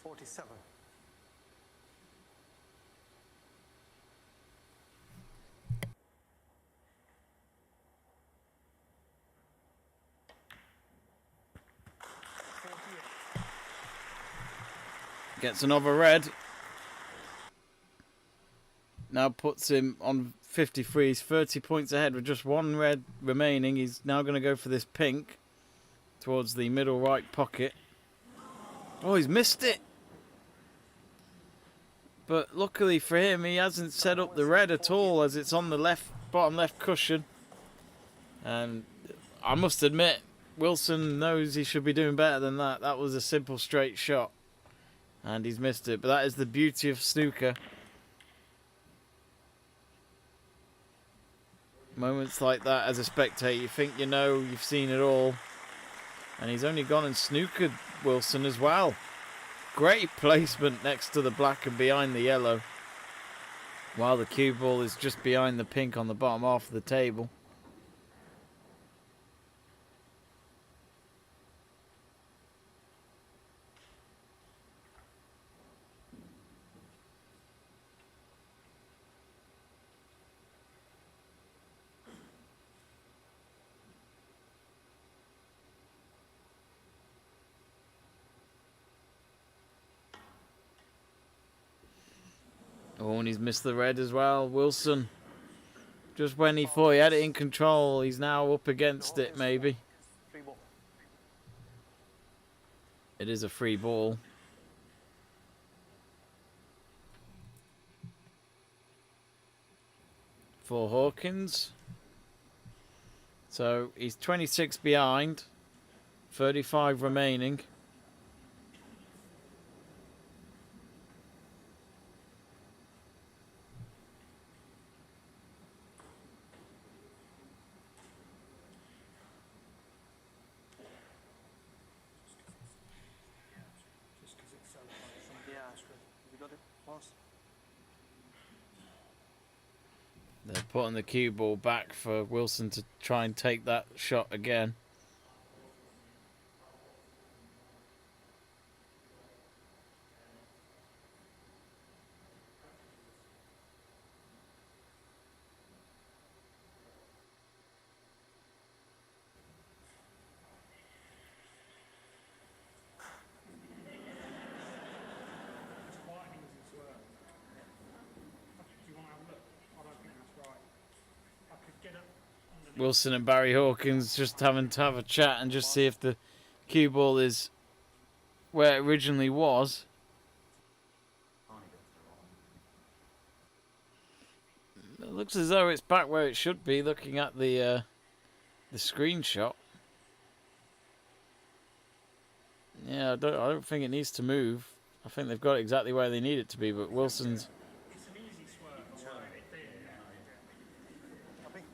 Forty-seven. Gets another red. Now puts him on 53. He's 30 points ahead with just one red remaining. He's now going to go for this pink towards the middle right pocket. Oh, he's missed it. But luckily for him, he hasn't set up the red at all, as it's on the left bottom left cushion. And I must admit, Wilson knows he should be doing better than that. That was a simple straight shot. And he's missed it. But that is the beauty of snooker. Moments like that as a spectator, you think you know, you've seen it all. And he's only gone and snookered Wilson as well. Great placement next to the black and behind the yellow. While the cue ball is just behind the pink on the bottom half of the table. Oh, and he's missed the red as well. Wilson, just when he thought he had it in control, he's now up against it, maybe. Free ball. It is a free ball. For Hawkins. So he's 26 behind. 35 remaining. Yeah, that's good. You got it, boss? They're putting the cue ball back for Wilson to try and take that shot again. Wilson and Barry Hawkins just having to have a chat and just see if the cue ball is where it originally was. It looks as though it's back where it should be, looking at the screenshot. Yeah, I don't think it needs to move. I think they've got it exactly where they need it to be, but Wilson's...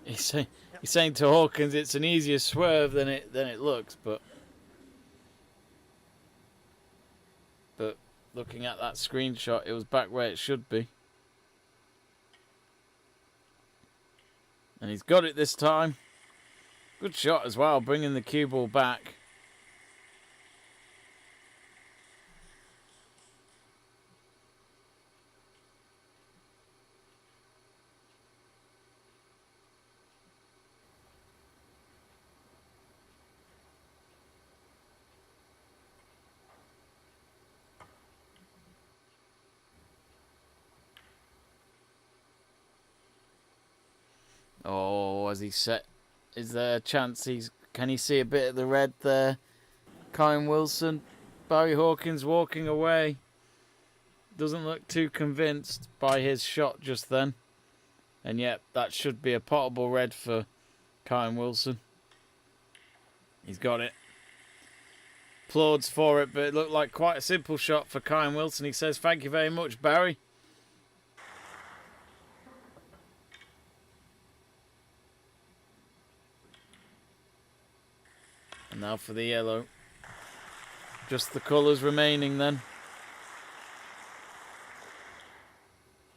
He's saying to Hawkins it's an easier swerve than it looks, but looking at that screenshot, it was back where it should be. And he's got it this time. Good shot as well, bringing the cue ball back. Oh, has he set? Is there a chance can he see a bit of the red there? Kyren Wilson, Barry Hawkins walking away. Doesn't look too convinced by his shot just then. And yet, that should be a potable red for Kyren Wilson. He's got it. Applauds for it, but it looked like quite a simple shot for Kyren Wilson. He says, thank you very much, Barry. And now for the yellow. Just the colours remaining then.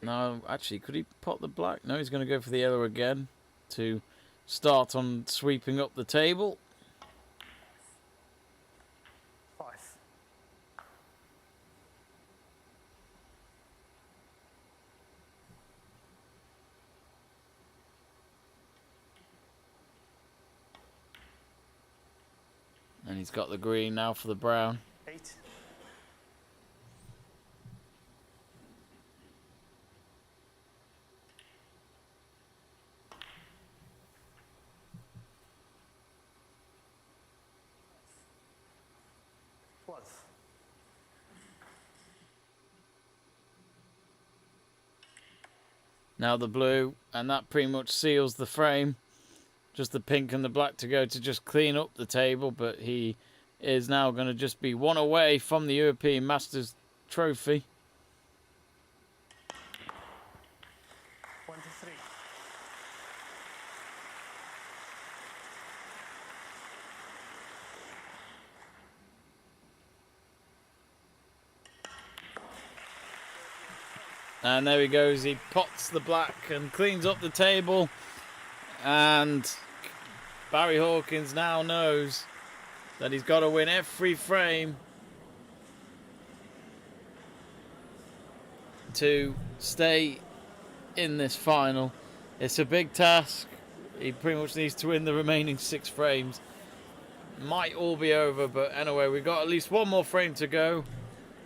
No, actually, could he pot the black? No, he's going to go for the yellow again to start on sweeping up the table. 5. And he's got the green now for the brown. 8. Now the blue, and that pretty much seals the frame. Just the pink and the black to go to just clean up the table, but he is now going to just be one away from the European Masters trophy. 23. And there he goes, he pots the black and cleans up the table. And Barry Hawkins now knows that he's got to win every frame to stay in this final. It's a big task. He pretty much needs to win the remaining 6 frames. Might all be over, but anyway, we've got at least one more frame to go.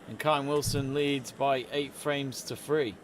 And Kyren Wilson leads by 8 frames to 3.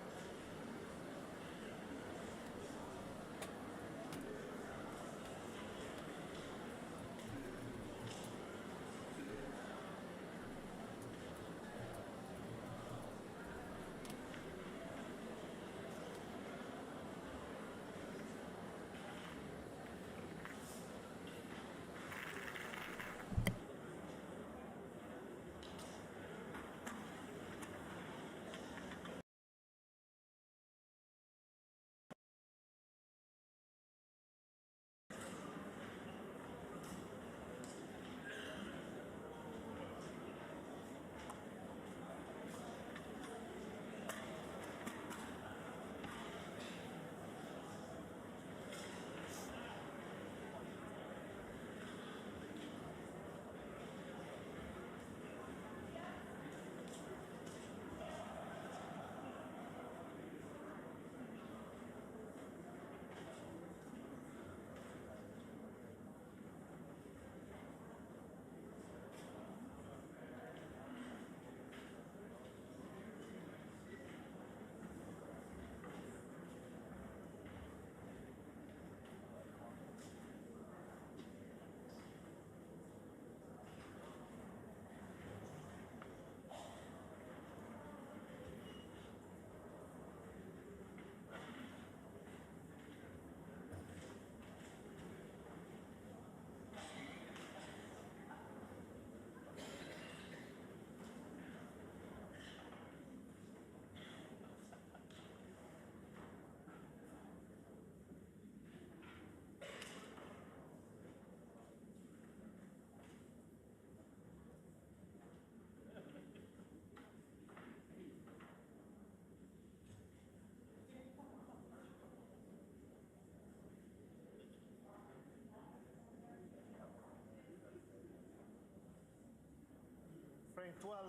Frame 12.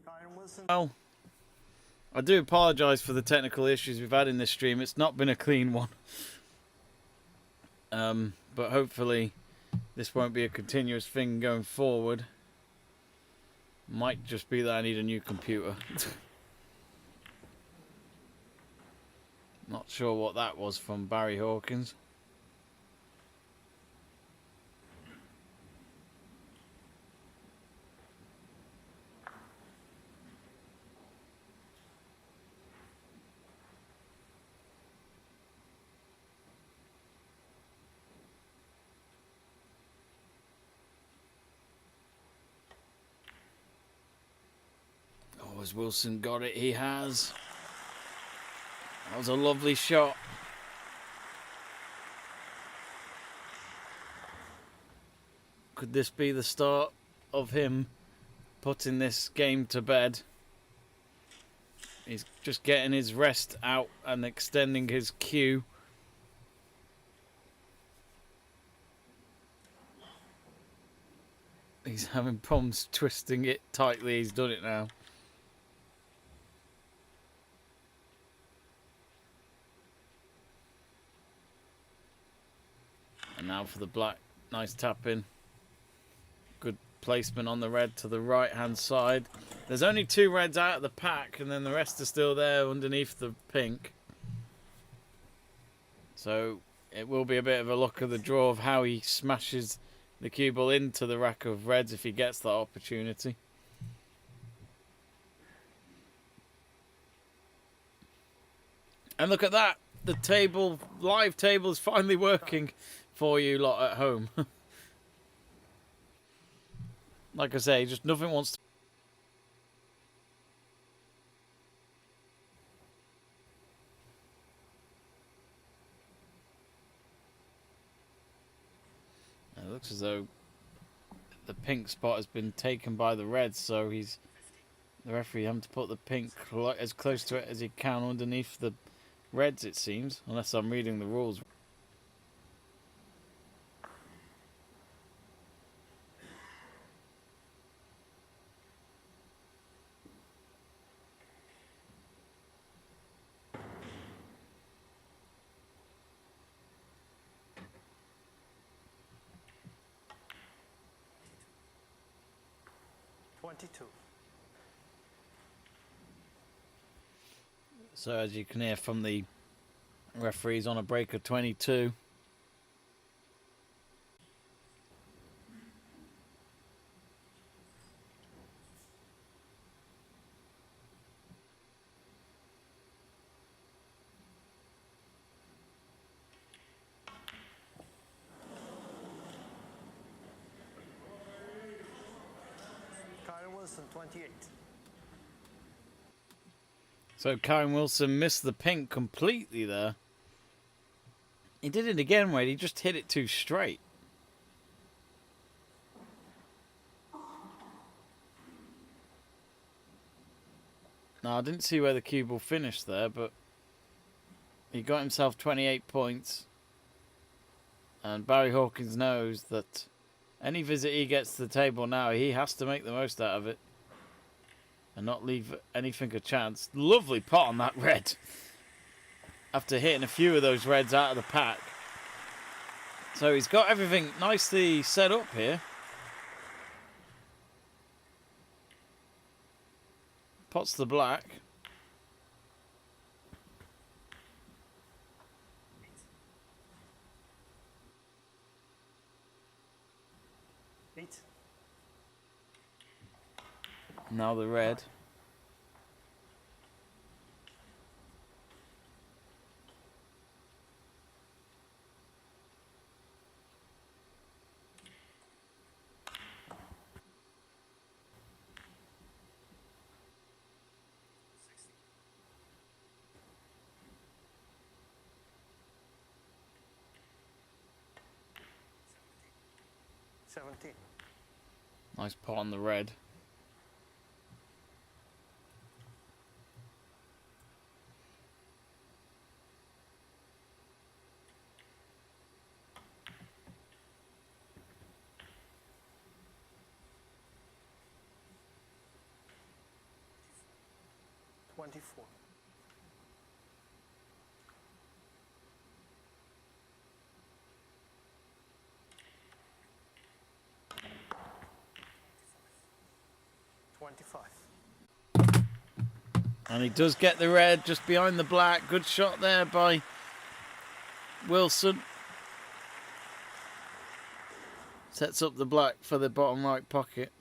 Kyren Wilson. Well, I do apologise for the technical issues we've had in this stream. It's not been a clean one. But hopefully this won't be a continuous thing going forward. Might just be that I need a new computer. Not sure what that was from Barry Hawkins. has Wilson got it? He has. That was a lovely shot. Could this be the start of him putting this game to bed? He's just getting his rest out and extending his cue. He's having problems twisting it tightly. He's done it now. And now for the black. Nice tap in. Good placement on the red to the right hand side. There's only 2 reds out of the pack, and then the rest are still there underneath the pink. So it will be a bit of a luck of the draw of how he smashes the cue ball into the rack of reds if he gets that opportunity. And look at that. The table, live table, is finally working for you lot at home. Like I say, just nothing wants to... It looks as though the pink spot has been taken by the reds, so the referee having to put the pink as close to it as he can underneath the reds, it seems, unless I'm reading the rules. So as you can hear from the referees, on a break of 22. Kyren Wilson, 28. So Kyren Wilson missed the pink completely there. He did it again, Wade. He just hit it too straight. Now, I didn't see where the cue ball finished there, but he got himself 28 points. And Barry Hawkins knows that any visit he gets to the table now, he has to make the most out of it. And not leave anything a chance. Lovely pot on that red. After hitting a few of those reds out of the pack. So he's got everything nicely set up here. Pots the black. Now the red. Nice pot on the red. And he does get the red just behind the black. Good shot there by Wilson. Sets up the black for the bottom right pocket.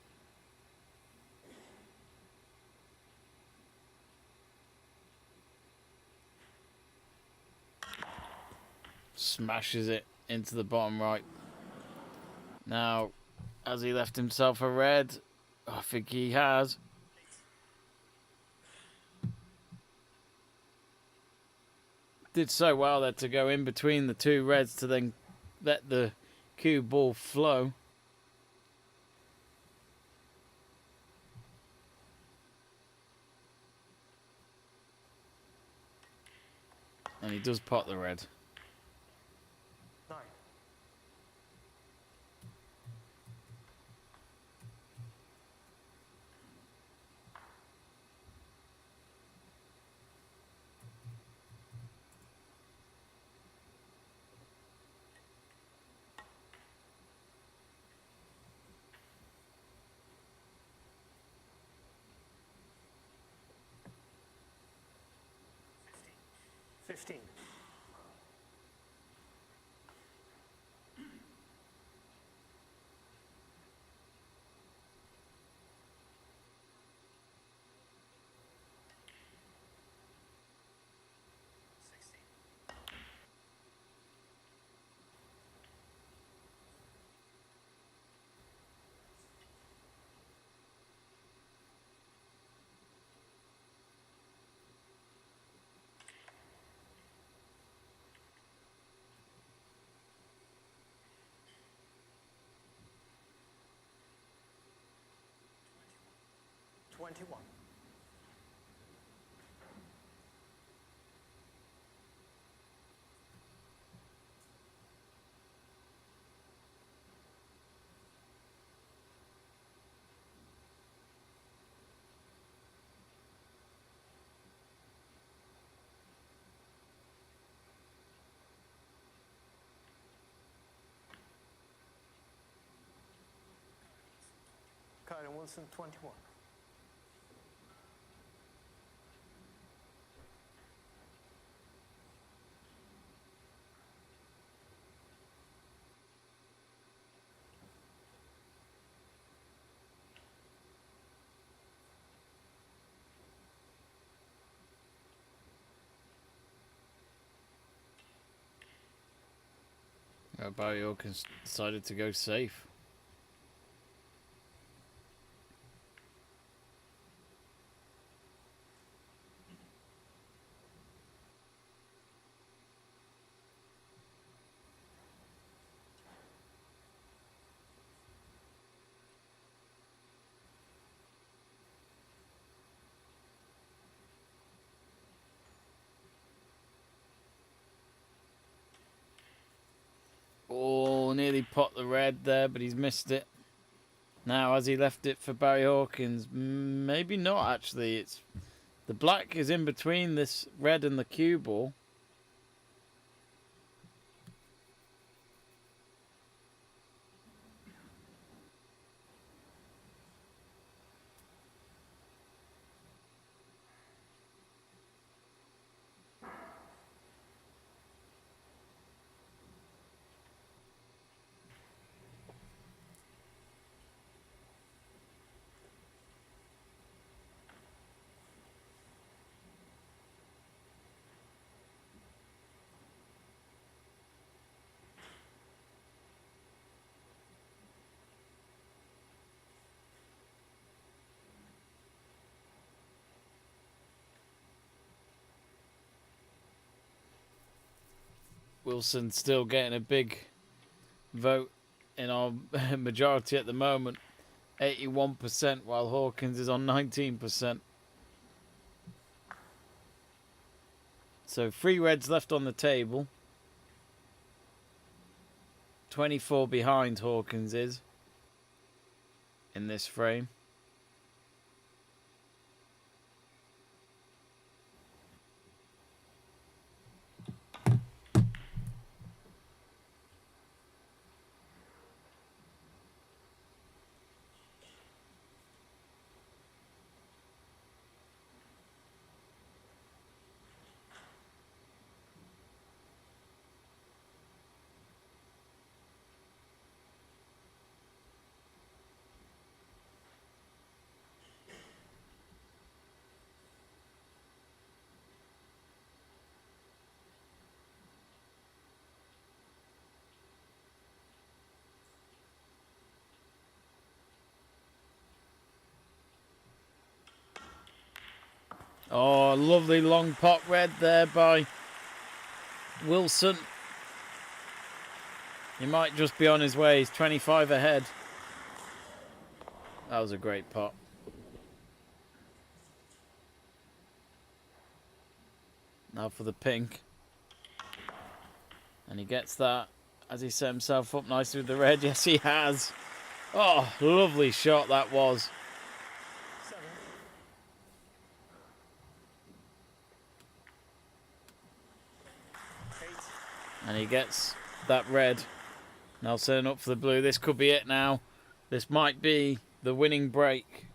Smashes it into the bottom right. Now, has he left himself a red? I think he has. Did so well there to go in between the two reds to then let the cue ball flow. And he does pot the red. 9. 15. 21. Wilson, 21. Barry Hawkins decided to go safe. Oh, nearly pot the red there, but he's missed it. Now, has he left it for Barry Hawkins? Maybe not, actually. It's the black is in between this red and the cue ball. Wilson still getting a big vote in our majority at the moment, 81%, while Hawkins is on 19%. So 3 reds left on the table. 24 behind Hawkins is in this frame. Oh, lovely long pot red there by Wilson. He might just be on his way. He's 25 ahead. That was a great pot. Now for the pink. And he gets that. Has he set himself up nicely with the red? Yes, he has. Oh, lovely shot that was. 7. And he gets that red. Now setting up for the blue. This could be it now. This might be the winning break.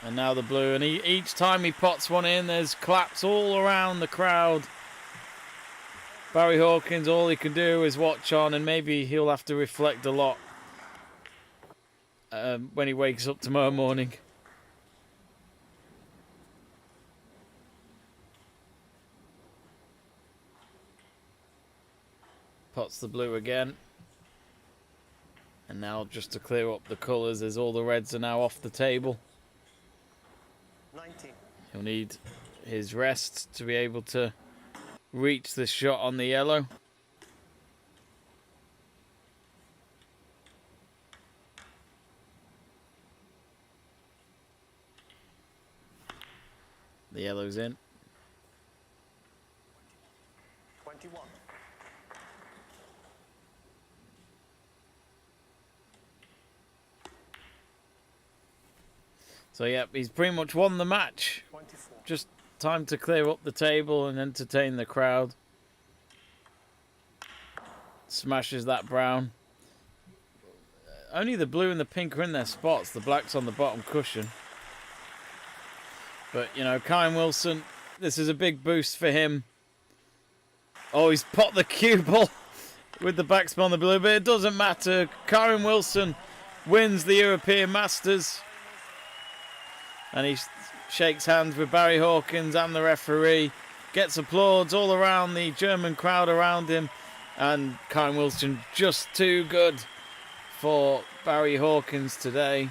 And now the blue. And each time he pots one in, there's claps all around the crowd. Barry Hawkins, all he can do is watch on, and maybe he'll have to reflect a lot when he wakes up tomorrow morning. Pots the blue again. And now just to clear up the colours, as all the reds are now off the table. 19. He'll need his rest to be able to reach the shot on the yellow. The yellow's in. 21. So yeah, he's pretty much won the match. 24. Just time to clear up the table and entertain the crowd. Smashes that brown. Only the blue and the pink are in their spots. The black's on the bottom cushion. But, you know, Kyren Wilson, this is a big boost for him. Oh, he's popped the cue ball with the backspin on the blue, but it doesn't matter. Kyren Wilson wins the European Masters. And he shakes hands with Barry Hawkins and the referee. Gets applause all around the German crowd around him. And Kyren Wilson just too good for Barry Hawkins today.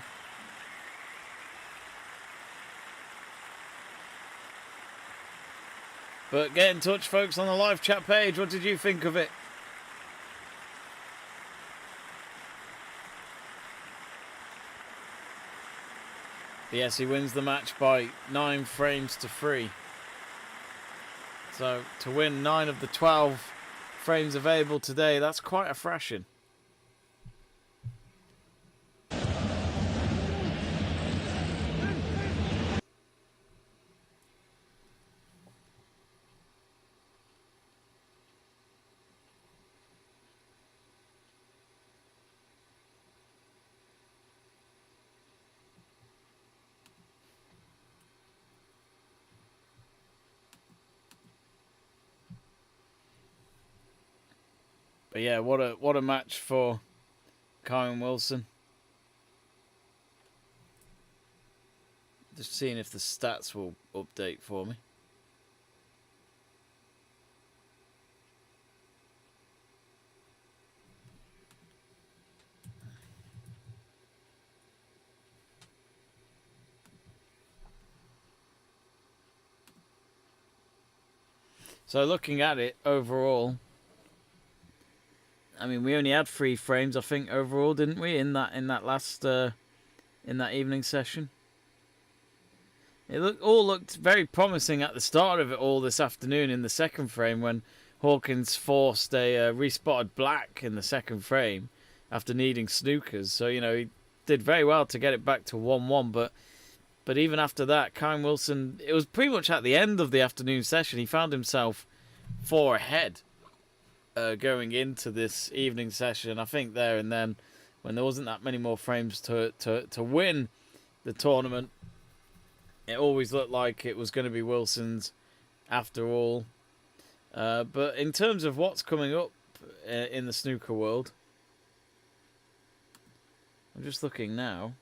But get in touch, folks, on the live chat page. What did you think of it? Yes, he wins the match by 9 frames to 3. So to win 9 of the 12 frames available today, that's quite a thrashing. But yeah, what a match for Kyren Wilson. Just seeing if the stats will update for me. So looking at it overall, I mean, we only had 3 frames, I think, overall, didn't we? In that last in that evening session. It all looked very promising at the start of it all this afternoon in the second frame when Hawkins forced a respotted black in the second frame after needing snookers. So, you know, he did very well to get it back to 1-1. But even after that, Kyren Wilson, it was pretty much at the end of the afternoon session, he found himself 4 ahead. Going into this evening session, I think there and then, when there wasn't that many more frames to win the tournament, it always looked like it was going to be Wilson's after all. But in terms of what's coming up in the snooker world, I'm just looking now.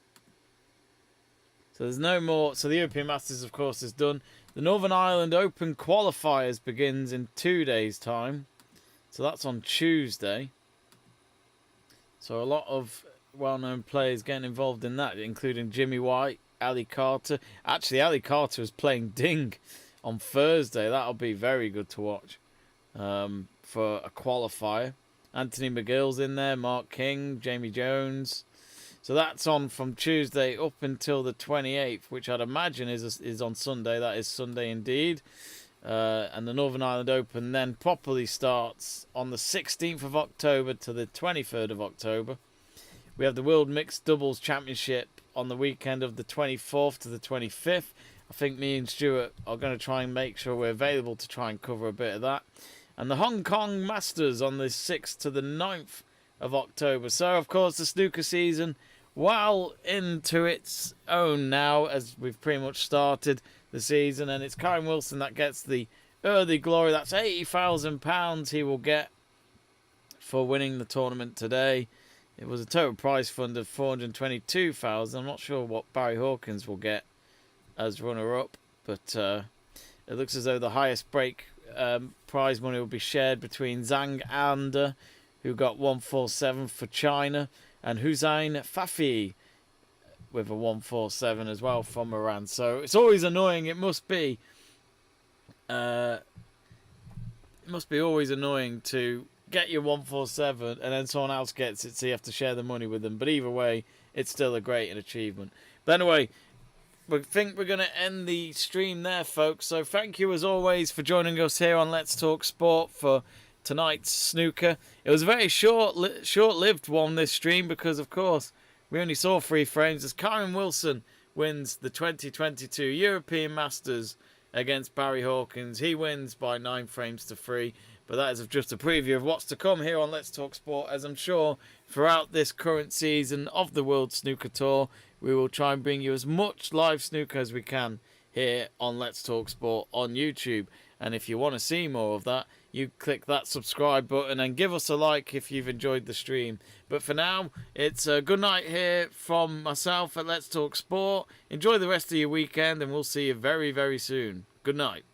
So there's no more. So the European Masters, of course, is done. The Northern Ireland Open qualifiers begins in 2 days' time. So that's on Tuesday. So a lot of well-known players getting involved in that, including Jimmy White, Ali Carter. Actually, Ali Carter was playing ding on Thursday. That'll be very good to watch for a qualifier. Anthony McGill's in there, Mark King, Jamie Jones. So that's on from Tuesday up until the 28th, which I'd imagine is on Sunday. That is Sunday indeed. And the Northern Ireland Open then properly starts on the 16th of October to the 23rd of October. We have the World Mixed Doubles Championship on the weekend of the 24th to the 25th. I think me and Stuart are going to try and make sure we're available to try and cover a bit of that. And the Hong Kong Masters on the 6th to the 9th of October. So, of course, the snooker season, well into its own now, as we've pretty much started the season. And it's Kyren Wilson that gets the early glory. That's £80,000 he will get for winning the tournament today. It was a total prize fund of $422,000. I'm not sure what Barry Hawkins will get as runner-up, but it looks as though the highest break prize money will be shared between Zhang Anda, who got 147 for China, and Hussein Fafi with a 147 as well from Iran. So it's always annoying. It must be always annoying to get your 147 and then someone else gets it, so you have to share the money with them. But either way, it's still a great achievement. But anyway, we think we're going to end the stream there, folks. So thank you as always for joining us here on Let's Talk Sport for tonight's snooker. It was a very short-lived one, this stream, because of course we only saw 3 frames as Kyren Wilson wins the 2022 European Masters against Barry Hawkins. He wins by 9 frames to 3. But that is just a preview of what's to come here on Let's Talk Sport, as I'm sure throughout this current season of the World Snooker Tour, we will try and bring you as much live snooker as we can here on Let's Talk Sport on YouTube. And if you want to see more of that, you click that subscribe button and give us a like if you've enjoyed the stream. But for now, it's a good night here from myself at Let's Talk Sport. Enjoy the rest of your weekend, and we'll see you very, very soon. Good night.